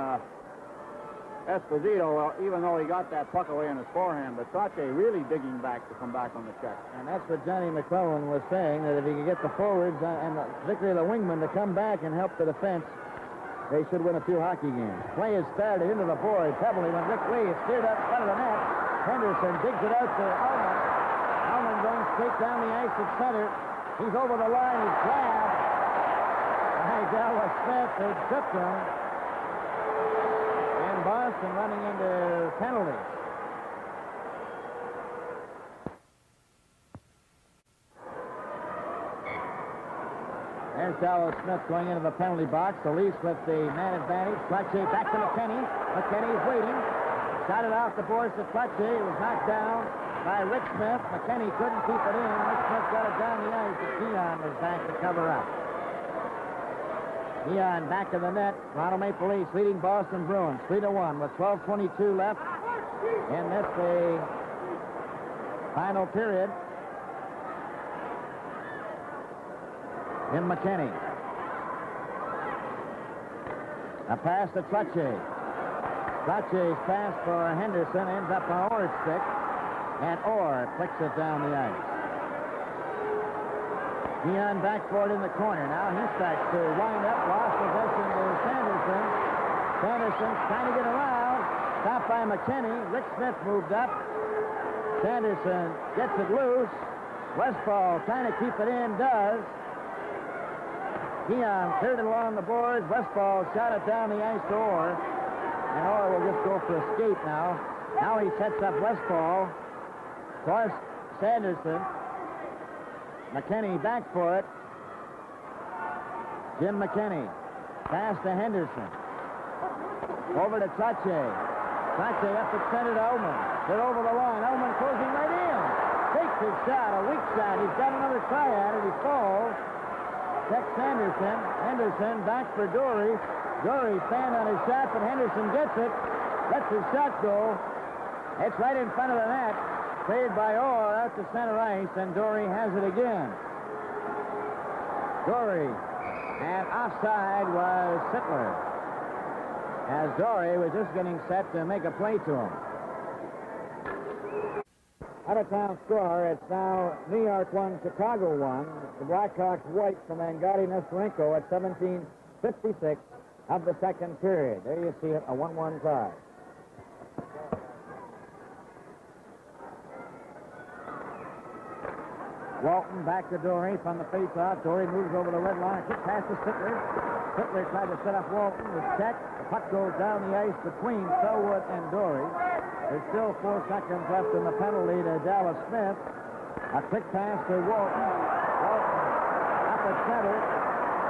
Esposito, even though he got that puck away in his forehand. But Trottier really digging back to come back on the check. And that's what Johnny McClellan was saying, that if he could get the forwards and particularly the wingmen to come back and help the defense, they should win a few hockey games. Play is started into the boards heavily when Rick Lee is steered up in front of the net. Henderson digs it out to Ullman. Ullman going straight down the ice at center. He's over the line. He's grabbed by Dallas Smith. They tripped him. And Boston running into penalties. There's Dallas Smith going into the penalty box. The Leafs with the man advantage. Clutchy back to McKenny. McKenny's waiting. Shot it off the boards to Clutchy. It was knocked down by Rick Smith. McKenny couldn't keep it in. Rick Smith got it down the ice, but Keon was back to cover up. Keon back of the net. Toronto Maple Leafs leading Boston Bruins 3-1 with 12:22 left in this the final period. Jim McKenny. A pass to Clutchy. Clutchy's pass for Henderson ends up on Orr's stick, and Orr flicks it down the ice. Keon back for it in the corner. Now he starts to wind up. Lost possession to Sanderson. Sanderson's trying to get around. Stopped by McKenny. Rick Smith moved up. Sanderson gets it loose. Westfall trying to keep it in, does. Keon cleared it along the boards. Westfall shot it down the ice to Orr. And Orr will just go for a skate now. Now he sets up Westfall. Of course, Sanderson. McKenny back for it. Jim McKenny. Pass to Henderson. Over to Clutchy. Clutchy up the center to Ullman. They're over the line. Ullman closing right in. Takes his shot. A weak shot. He's got another try at it. He falls. Checks Sanderson. Henderson back for Dory. Dory stand on his shot, but Henderson gets it. Lets his shot go. It's right in front of the net. Cleared by Orr out to center ice, and Dory has it again. Dory. And offside was Sittler, as Dory was just getting set to make a play to him. Out-of-town score, it's now New York 1, Chicago 1. The Blackhawks white from Angadi Nestorenko at 17:56 of the second period. There you see it, a 1-1 tie. Walton back to Dory from the face-off. Dory moves over the red line. Kick pass to Sittler. Sittler tried to set up Walton. Was checked. The puck goes down the ice between Selwood and Dory. There's still 4 seconds left in the penalty to Dallas Smith. A quick pass to Walton. Walton up at center.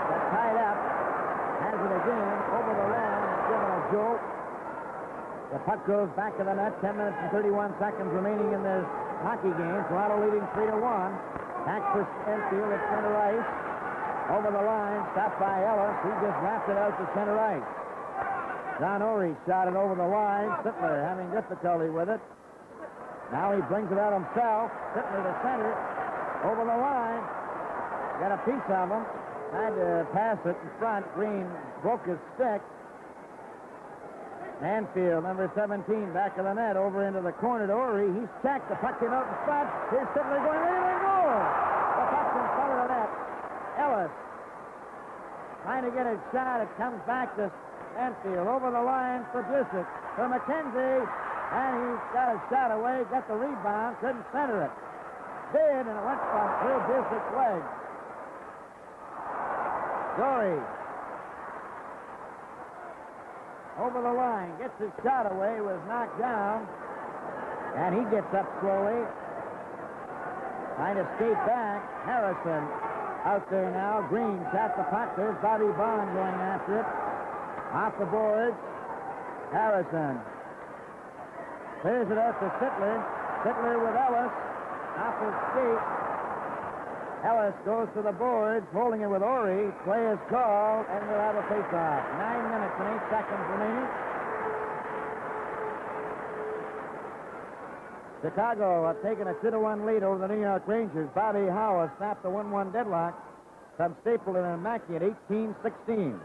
Got tied up. Has it again. Over the line. Given a jolt. The puck goes back to the net. 10 minutes and 31 seconds remaining in this hockey game. Toronto leading 3-1. Back for Enfield at center ice. Over the line, stopped by Ellis. He just wrapped it out to center ice. John Ory shot it over the line. Sittler having difficulty with it. Now he brings it out himself. Sittler to center. Over the line. Got a piece of him. Tried to pass it in front. Green broke his stick. Anfield, number 17, back of the net, over into the corner to Ory. He's checked. The puck came out in front. Here's Sittler going right in goal. The puck's in front of the net. Ellis trying to get his shot. It comes back to Anfield. Over the line for Busick. For McKenzie. And he's got his shot away. Got the rebound. Couldn't center it. Did, and it went through Busick's leg. Dory. Over the line, gets his shot away, was knocked down, and he gets up slowly, trying to skate back. Harrison out there now. Green shot the puck. There's Bobby Bond going after it. Off the boards. Harrison clears it out to Sittler. Sittler with Ellis. Off his skate. Ellis goes to the boards, holding it with Ory. Play is called, and we'll have a face-off. 9 minutes and 8 seconds remaining. Chicago have taken a 2-1 lead over the New York Rangers. Bobby Howe has snapped the 1-1 deadlock from Stapleton and Mackey at 18-16.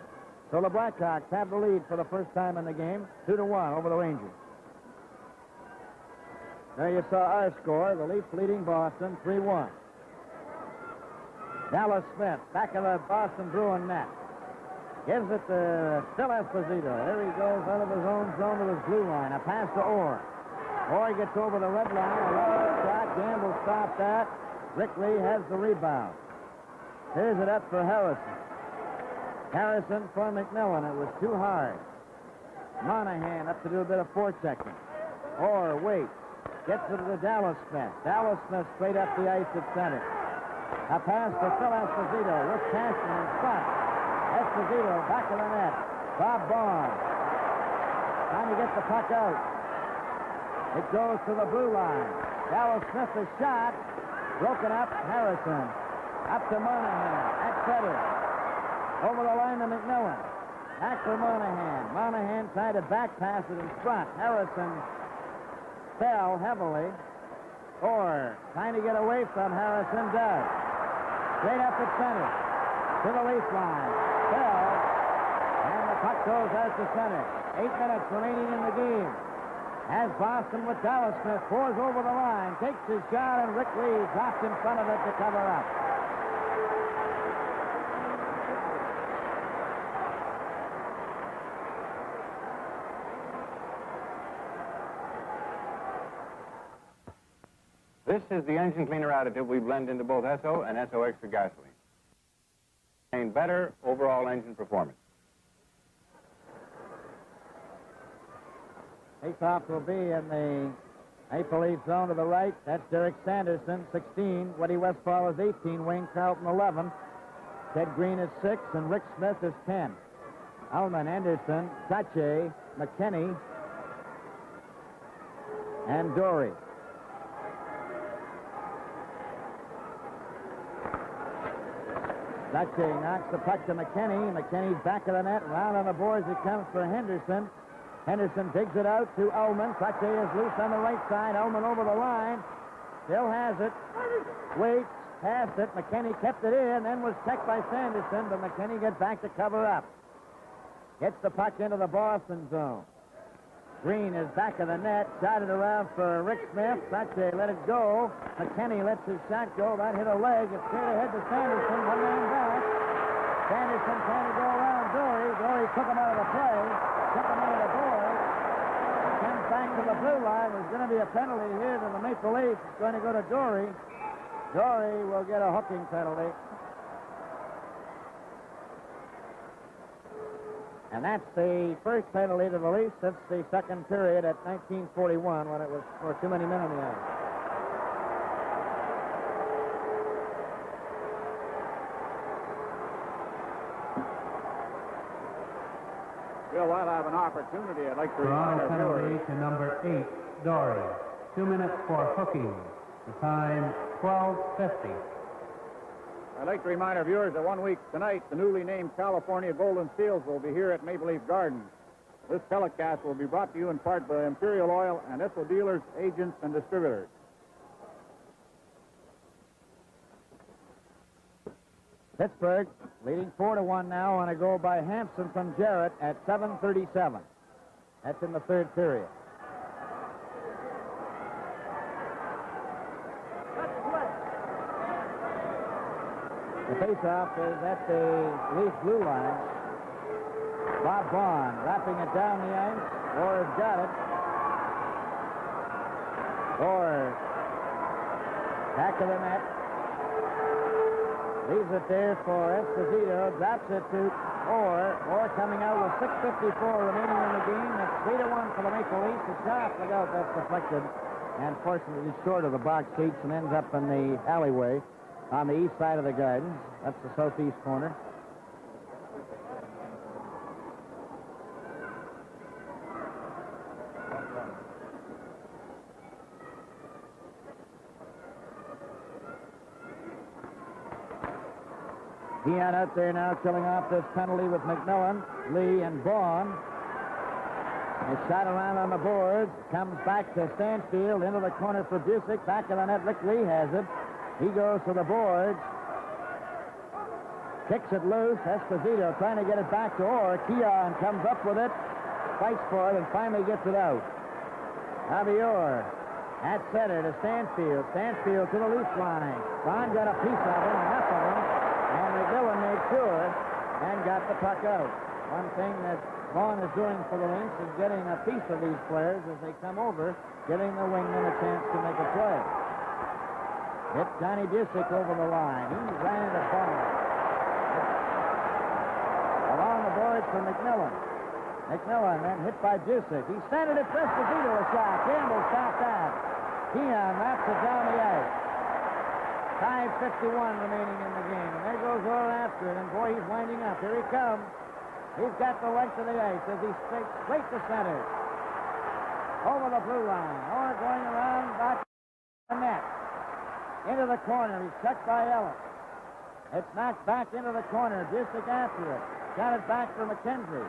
So the Blackhawks have the lead for the first time in the game, 2-1 over the Rangers. There you saw our score, the Leafs leading Boston 3-1. Dallas Smith, back of the Boston Bruin net. Gives it to Phil Esposito. There he goes out of his own zone to his blue line. A pass to Orr. Orr gets over the red line. A long shot. Gamble stopped that. Rickley has the rebound. Here's it up for Harrison. Harrison for McMillan. It was too hard. Monahan up to do a bit of forechecking. Orr waits. Gets it to Dallas Smith. Dallas Smith straight up the ice at center. A pass to Phil Esposito. Rick Cashman in front. Esposito back of the net. Bob Vaughn trying to get the puck out. It goes to the blue line. Dallas Smith is shot. Broken up. Harrison. Up to Monahan. At center. Over the line to McMillan. Back for Monahan. Monahan tried to back pass it in front. Harrison fell heavily. Orr trying to get away from Harrison. Does. Straight up at center. To the Leaf line. Fell. And the puck goes out to center. 8 minutes remaining in the game. As Boston with Dallas Smith pours over the line, takes his shot, and Rick Lee drops in front of it to cover up. This is the engine cleaner additive we blend into both SO and SO Extra gasoline. Maintain better overall engine performance. Faceoff will be in the Maple Leaf zone to the right. That's Derek Sanderson, 16. Woody Westfall is 18. Wayne Carlton, 11. Ted Green is 6, and Rick Smith is 10. Ullman, Anderson, Sache, McKinney, and Dory. Sache knocks the puck to McKinney. McKinney's back of the net. Round on the boards it comes for Henderson. Henderson digs it out to Ullman. Sache is loose on the right side. Ullman over the line. Still has it. Waits. Passed it. McKinney kept it in, then was checked by Sanderson, but McKinney gets back to cover up. Gets the puck into the Boston zone. Green is back of the net. Shot it around for Rick Smith. Sache let it go. McKinney lets his shot go. That hit a leg. It's straight ahead to Sanderson. One man back. Sanderson trying to go around Dory. Dory took him out of the play. Took him out of the board. Comes back to the blue line. There's going to be a penalty here to the Maple Leafs. It's going to go to Dory. Dory will get a hooking penalty. And that's the first penalty to the Leafs since the second period at 1941 when it was for too many men on the ice. Bill, while I have an opportunity, I'd like to Toronto remind our penalty viewers. to number 8, Dory. 2 minutes for hooking. The time, 12:50. I'd like to remind our viewers that 1 week tonight, the newly named California Golden Seals will be here at Maple Leaf Gardens. This telecast will be brought to you in part by Imperial Oil and Esso dealers, agents, and distributors. Pittsburgh leading 4-1 now on a goal by Hampson from Jarrett at 7:37. That's in the third period. The faceoff is at the Leaf blue line. Bob Vaughn wrapping it down the ice. Orr's got it. Orr back of the net. Leaves it there for Esposito. Drops it to Orr. Orr coming out with 6:54 remaining in the game. It's 3-1 for the Maple Leafs. The shot, look out, that's deflected. And fortunately short of the box seats and ends up in the alleyway on the east side of the Gardens. That's the southeast corner. Heon out there now killing off this penalty with McMillan, Lee, and Vaughn. A shot around on the boards. Comes back to Stanfield into the corner for Busick. Back of the net, Rick Lee has it. He goes to the boards. Kicks it loose. Esposito trying to get it back to Orr. Keon comes up with it, fights for it, and finally gets it out. Bobby Orr at center to Stanfield. Stanfield to the Leaf line. Vaughn got a piece of him, enough of him, and McMillan made sure and got the puck out. One thing that Vaughn is doing for the Lynx is getting a piece of these players as they come over, giving the wingman a chance to make a play. Hit Johnny Busick over the line. He ran into Vaughn. Along the boards for McMillan. McMillan then hit by Busick. He sent it at Esposito a shot. Campbell stopped that. Keon wraps it down the ice. 5:51 remaining in the game. And there goes Orr after it, and boy, he's winding up. Here he comes. He's got the length of the ice as he stakes straight to center. Over the blue line. Orr going around back to the net. Into the corner. He's checked by Ellis. It's knocked back into the corner. Busick after it. Got it back for McKenzie.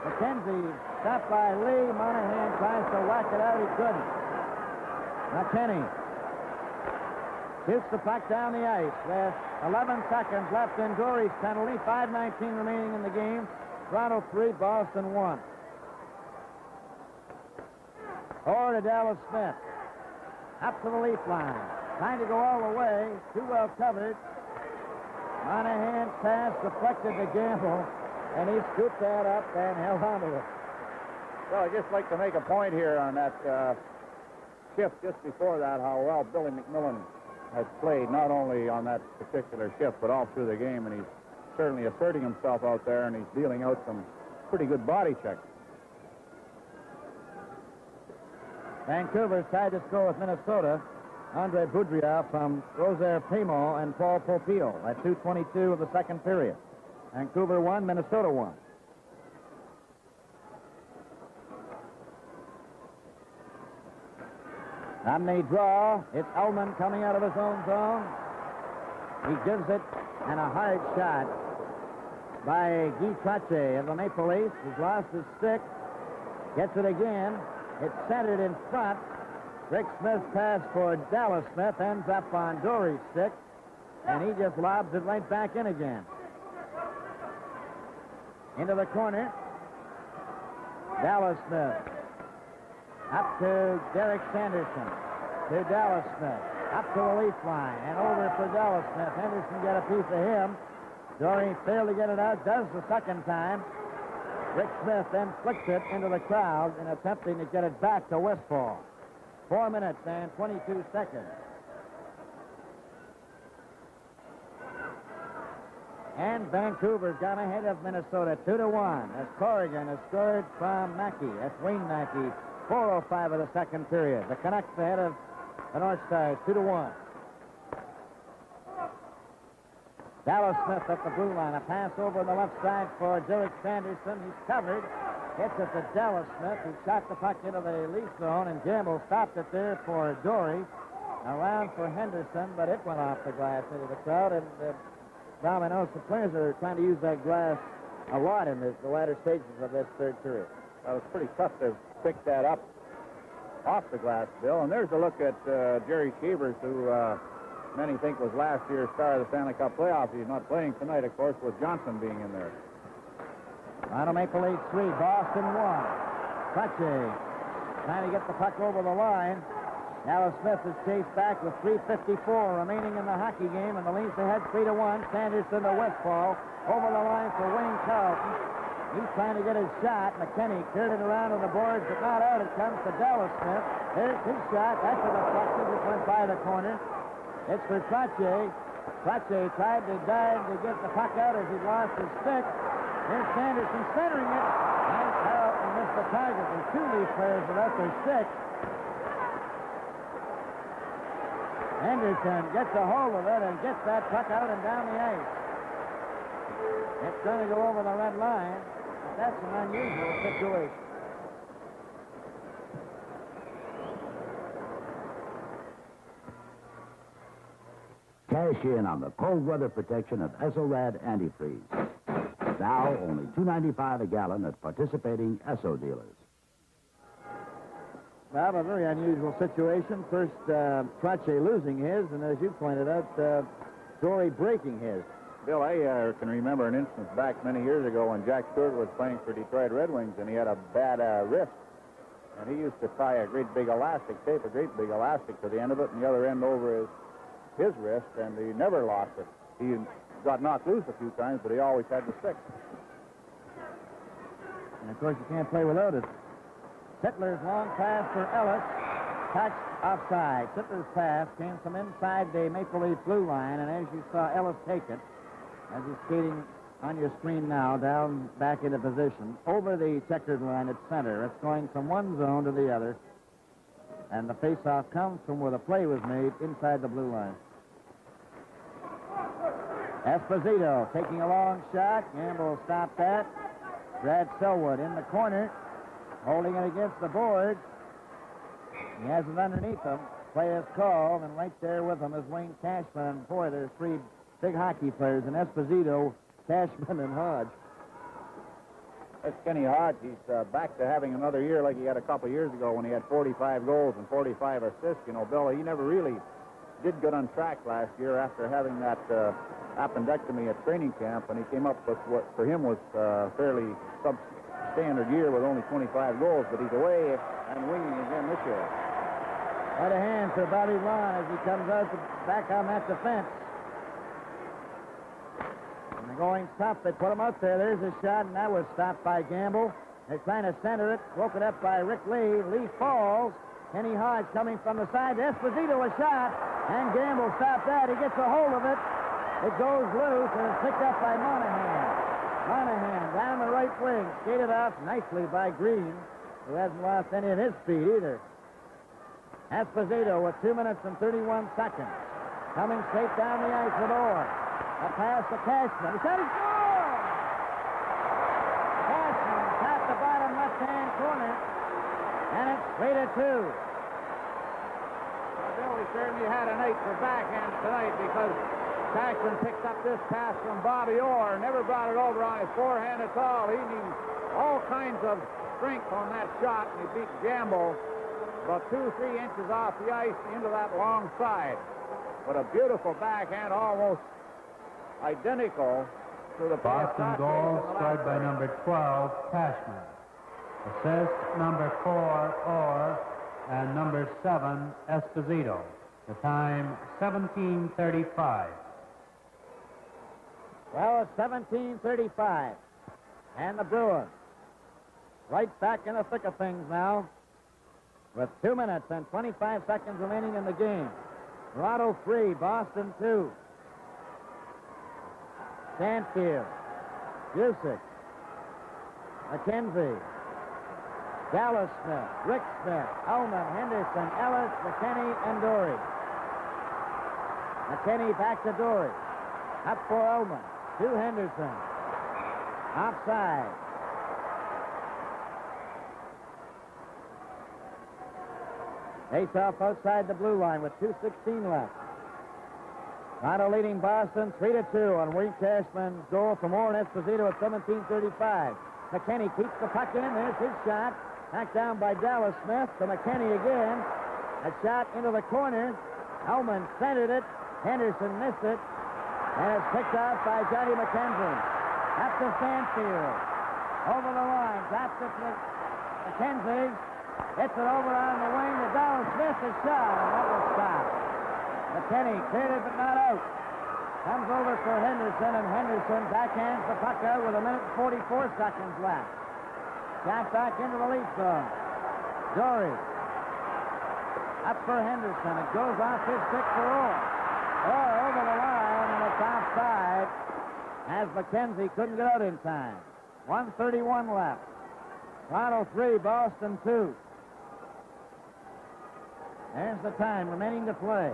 McKenzie stopped by Lee. Monahan tries to whack it out. He couldn't. McKinney shoots the puck down the ice with 11 seconds left in Dory's penalty. 5:19 remaining in the game. Toronto 3, Boston 1. Orr to Dallas Smith. Up to the Leaf line. Trying to go all the way. Too well covered. Monahan's pass deflected to Gamble, and he scooped that up and held on to it. Well, I'd just like to make a point here on that shift just before that, how well Billy McMillan has played, not only on that particular shift, but all through the game, and he's certainly asserting himself out there, and he's dealing out some pretty good body checks. Vancouver's tied to score with Minnesota. Andre Boudria from Rosaire Primo and Paul Popil at 2:22 of the second period. Vancouver 1, Minnesota 1. Omni draw. It's Ullman coming out of his own zone. He gives it, and a hard shot by Guy Trache of the Maple Leafs. He's lost his stick. Gets it again. It's centered in front. Rick Smith's pass for Dallas Smith ends up on Dory's stick, and he just lobs it right back in again. Into the corner. Dallas Smith. Up to Derek Sanderson. To Dallas Smith. Up to the Leaf line. And over for Dallas Smith. Henderson got a piece of him. Dory failed to get it out. Does the second time. Rick Smith then flicks it into the crowd in attempting to get it back to Westfall. 4 minutes and 22 seconds. And Vancouver's gone ahead of Minnesota 2-1 as Corrigan has scored from Mackey. That's Wayne Mackey. 4:05 of the second period. The Canucks ahead of the North Stars 2-1. Dallas Smith at the blue line. A pass over on the left side for Derek Sanderson. He's covered. Hits it to Dallas Smith, who shot the puck into the Leaf zone, and Gamble stopped it there for Dory. Around for Henderson, but it went off the glass into the crowd, and Bob, I know some players are trying to use that glass a lot in the latter stages of this third period. It was pretty tough to pick that up off the glass, Bill. And there's a look at Jerry Cheevers, who many think was last year's star of the Stanley Cup playoffs. He's not playing tonight, of course, with Johnson being in there. Toronto Maple Leafs 3, Boston 1. Trache trying to get the puck over the line. Dallas Smith is chased back with 3:54 remaining in the hockey game, and the Leafs ahead 3-1. Sanderson to Westfall. Over the line for Wayne Carlton. He's trying to get his shot. McKinney cleared it around on the boards, but not out. It comes to Dallas Smith. There's his shot. That's a deflection. Just went by the corner. It's for Trache. Trache tried to dive to get the puck out as he lost his stick. Here's Sanderson centering it. And Carlton missed the target. There's two Leaf players without their stick. Henderson gets a hold of it and gets that puck out and down the ice. It's going to go over the red line. But that's an unusual situation. Cash in on the cold weather protection of Esso-Rad antifreeze. Now only $2.95 a gallon at participating Esso dealers. Well, a very unusual situation. First, Trache losing his, and as you pointed out, Dory breaking his. Bill, I can remember an instance back many years ago when Jack Stewart was playing for Detroit Red Wings, and he had a bad wrist. And he used to tie a great big elastic, tape a great big elastic to the end of it, and the other end over his wrist, and he never lost it. He got knocked loose a few times, but he always had the stick. And, of course, you can't play without it. Sittler's long pass for Ellis. Touched offside. Sittler's pass came from inside the Maple Leaf blue line, and as you saw Ellis take it, as he's skating on your screen now, down back into position, over the checkered line at center. It's going from one zone to the other, and the faceoff comes from where the play was made inside the blue line. Esposito taking a long shot. Gamble stopped that. Brad Selwood in the corner, holding it against the board. He has it underneath him. Play is called, and right there with him is Wayne Cashman. Boy, there's three big hockey players in Esposito, Cashman, and Hodge. That's Kenny Hodge. He's back to having another year like he had a couple years ago when he had 45 goals and 45 assists. You know, Bill, he never really did good on track last year after having that appendectomy at training camp, and he came up with what for him was a fairly substandard year with only 25 goals, but he's away and winging again this year. Right a hand for Bobby Vaughn as he comes out back on that defense. And they're going tough. They put him out there. There's a shot, and that was stopped by Gamble. They're trying to center it. Broken up by Rick Lee. Lee falls. Kenny Hodge coming from the side. Esposito a shot, and Gamble stopped that. He gets a hold of it. It goes loose, and it's picked up by Monahan. Monahan down the right wing. Skated off nicely by Green, who hasn't lost any of his speed either. Esposito with 2 minutes and 31 seconds. Coming straight down the ice with Orr. A pass to Cashman. He shot his goal! Cashman tapped the bottom left-hand corner, and it's 3-2. Well, Bill, he certainly had a night for backhand tonight because Cashman picked up this pass from Bobby Orr, never brought it over on his forehand at all. He needs all kinds of strength on that shot, and he beat Gamble about 2-3 inches off the ice into that long side. But a beautiful backhand, almost identical to the Boston goal scored by number 12, Cashman. Assist number 4, Orr, and number 7, Esposito. The time, 17:35. Well, it's 17:35. And the Bruins right back in the thick of things now with 2 minutes and 25 seconds remaining in the game. Toronto 3, Boston 2. Stanfield, Busick, McKenzie, Dallas Smith, Rick Smith, Ullman, Henderson, Ellis, McKinney, and Dory. McKinney back to Dory. Up for Ullman. To Henderson. Offside. Face-off outside the blue line with 2:16 left. Toronto leading Boston 3-2 on Wayne Cashman's goal from Orr and Esposito at 17:35. McKinney keeps the puck in. There's his shot. Knocked down by Dallas Smith to McKinney again. A shot into the corner. Ullman centered it. Henderson missed it. And it's picked off by Johnny McKenzie. Up to Stanfield. Over the line. Drops it to McKenzie. Hits it over on the wing to Dallas Smith. A shot. And that was stopped. McKinney cleared it but not out. Comes over for Henderson, and Henderson backhands the puck out with 1 minute and 44 seconds left. Shot back into the lead zone. Dory. Up for Henderson. It goes off his stick for Orr. Orr over the line, and it's offside as McKenzie couldn't get out in time. 1:31 left. Toronto 3, Boston 2. There's the time remaining to play.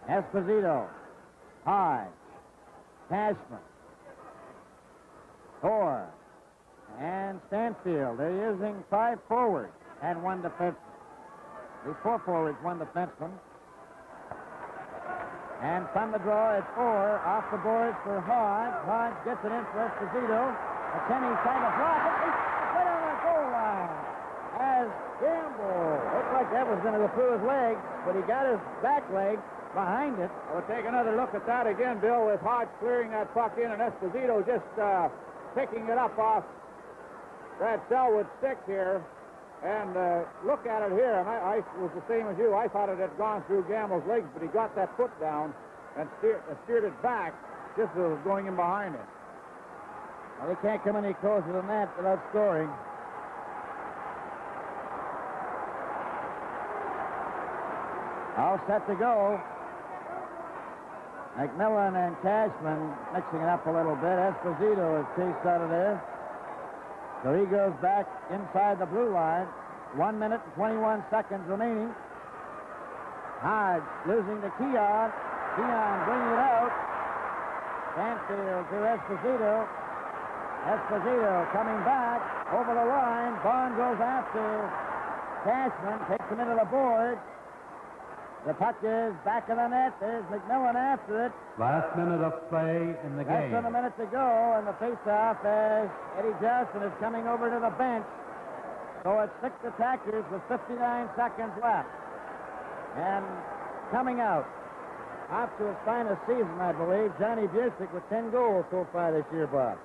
Esposito, Hodge, Cashman, Orr, and Stanfield. They're using 5 forwards and 1 defenseman. The 4 forwards, 1 defenseman. And from the draw, it's Orr off the boards for Hodge. Hodge gets it in for Esposito. McKinney's trying to block it. He's right on the goal line. As Gamble looked like that was going to go through his leg, but he got his back leg behind it. We'll take another look at that again, Bill, with Hodge clearing that puck in and Esposito just picking it up off Brad Selwood's stick here. And look at it here, and I was the same as you. I thought it had gone through Gamble's legs, but he got that foot down and steered it back just as it was going in behind him. Well, they can't come any closer than that without scoring. All set to go. McMillan and Cashman mixing it up a little bit. Esposito is chased out of there. So he goes back inside the blue line. 1 minute and 21 seconds remaining. Hodge losing to Keon. Keon bringing it out. Stanfield to Esposito. Esposito coming back over the line. Bond goes after Cashman, takes him into the board. The puck is back in the net. There's McMillan after it. Last minute of play in the Less game. than a minute to go, and the faceoff as Eddie Johnson is coming over to the bench. So it's 6 attackers with 59 seconds left. And coming out, off to his finest season, I believe, Johnny Busick with 10 goals so far this year, Bob.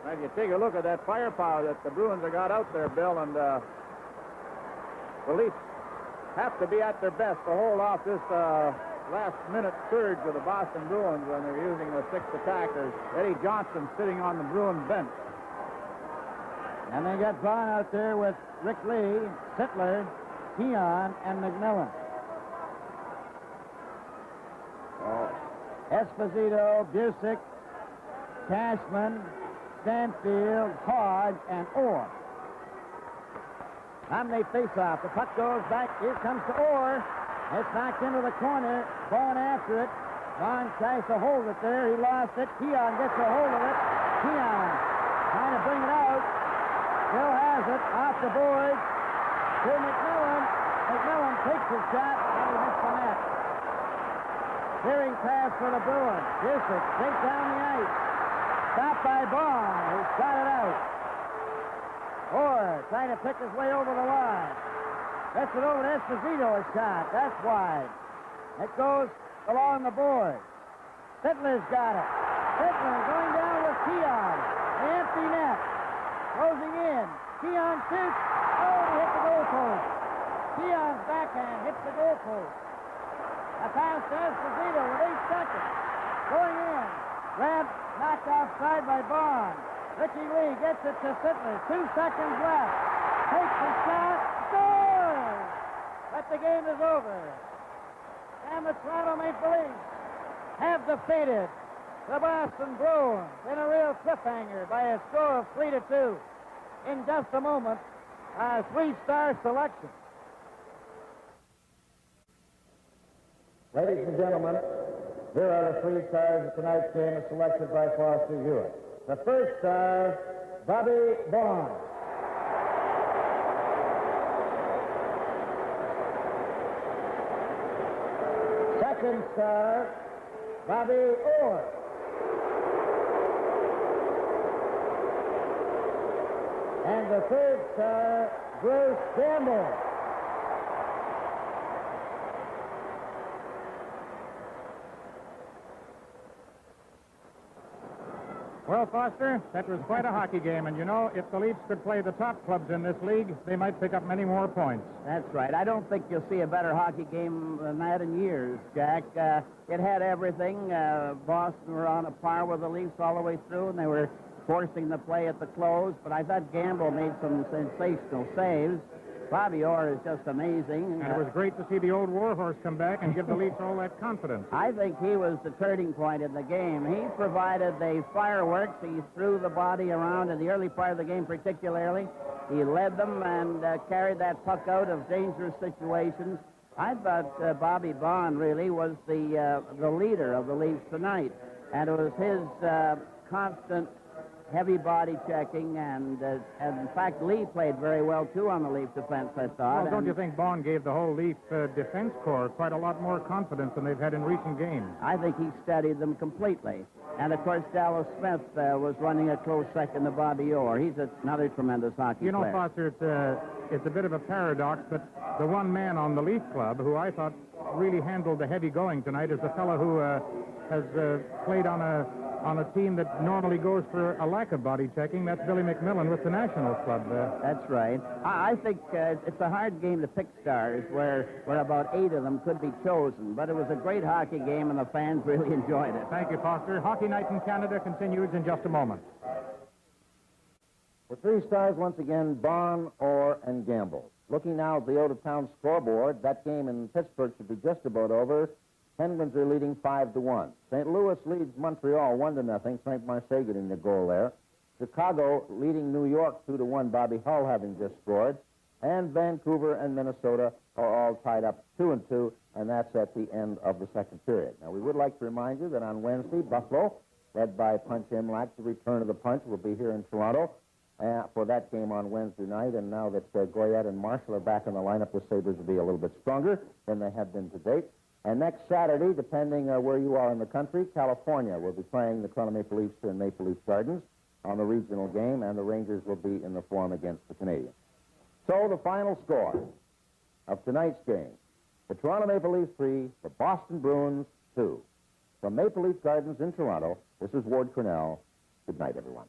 Well, if you take a look at that firepower that the Bruins have got out there, Bill, and the Leafs have to be at their best to hold off this last-minute surge of the Boston Bruins when they're using the 6 attackers. Eddie Johnson sitting on the Bruins bench. And they got Vaughn out there with Rick Lee, Sittler, Keon, and McMillan. Esposito, Busick, Cashman, Stanfield, Hodge, and Orr. On the face-off, the puck goes back. Here comes to Orr. It's knocked into the corner. Vaughn after it. Vaughn tries to hold it there. He lost it. Keon gets a hold of it. Keon trying to bring it out. Still has it. Off the board. To McMillan. McMillan takes his shot. And he hits the net. Clearing pass for the Bruins. Busick straight down the ice. Stopped by Vaughn, who shot it out. Orr trying to pick his way over the line. Gets it over to Esposito, a shot. That's wide. It goes along the board. Sittler's got it. Sittler going down with Keon. The empty net. Closing in. Keon shoots. Oh, he hit the goalpost. Keon's backhand hits the goalpost. A pass to Esposito with 8 seconds. Going in. Grabbed, knocked outside by Bond. Ricky Lee gets it to Sittler. 2 seconds left. Takes the shot. Scores! But the game is over. And the Toronto Maple Leafs have defeated the Boston Bruins in a real cliffhanger by a score of 3-2. In just a moment, a 3-star selection. Ladies and gentlemen, here are the 3 stars of tonight's game as selected by Foster Hewitt. The first star, Bobby Orr. Second star, Bobby Orr. And the third star, Bruce Campbell. Well, Foster, that was quite a hockey game, and you know, if the Leafs could play the top clubs in this league, they might pick up many more points. That's right. I don't think you'll see a better hockey game than that in years, Jack. It had everything. Boston were on a par with the Leafs all the way through, and they were forcing the play at the close, but I thought Gamble made some sensational saves. Bobby Orr is just amazing. And it was great to see the old warhorse come back and give the Leafs all that confidence. I think he was the turning point in the game. He provided the fireworks. He threw the body around in the early part of the game particularly. He led them and carried that puck out of dangerous situations. I thought Bobby Bond really was the leader of the Leafs tonight. And it was his constant heavy body checking, and in fact, Lee played very well, too, on the Leaf defense, I thought. Well, don't you think Bond gave the whole Leaf defense corps quite a lot more confidence than they've had in recent games? I think he studied them completely. And, of course, Dallas Smith was running a close second to Bobby Orr. He's another tremendous hockey player. You know, Foster, it's a bit of a paradox, but the one man on the Leaf Club who I thought really handled the heavy going tonight is the fellow who has played on a team that normally goes for a lack of body checking. That's Billy McMillan with the National Club. That's right. I think it's a hard game to pick stars where about 8 of them could be chosen. But it was a great hockey game, and the fans really enjoyed it. Thank you, Foster. Hockey Night in Canada continues in just a moment. The 3 stars once again, Bond, Orr, and Gamble. Looking now at the out-of-town scoreboard, that game in Pittsburgh should be just about over. Penguins are leading 5-1. St. Louis leads Montreal 1-0. Frank Marseille getting the goal there. Chicago leading New York 2-1, Bobby Hull having just scored. And Vancouver and Minnesota are all tied up 2-2, and that's at the end of the second period. Now, we would like to remind you that on Wednesday, Buffalo, led by Punch Imlach, the return of the Punch, will be here in Toronto for that game on Wednesday night. And now that Goyette and Marshall are back in the lineup, the Sabres will be a little bit stronger than they have been to date. And next Saturday, depending where you are in the country, California will be playing the Toronto Maple Leafs in Maple Leaf Gardens on the regional game, and the Rangers will be in the Forum against the Canadiens. So the final score of tonight's game, the Toronto Maple Leafs 3, the Boston Bruins 2. From Maple Leaf Gardens in Toronto, this is Ward Cornell. Good night, everyone.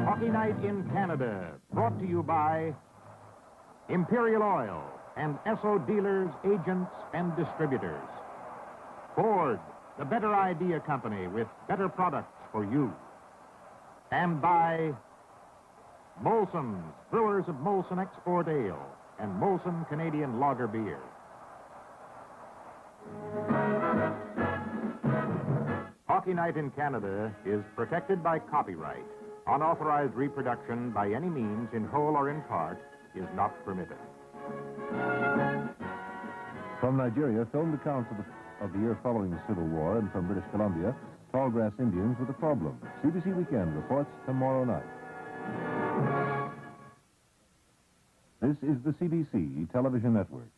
Hockey Night in Canada, brought to you by Imperial Oil and Esso dealers, agents, and distributors. Ford, the better idea company with better products for you. And by Molson, brewers of Molson Export Ale and Molson Canadian Lager Beer. Hockey Night in Canada is protected by copyright. Unauthorized reproduction by any means, in whole or in part, is not permitted. From Nigeria, filmed accounts of the year following the Civil War, and from British Columbia, Tallgrass Indians with a problem. CBC Weekend reports tomorrow night. This is the CBC Television Network.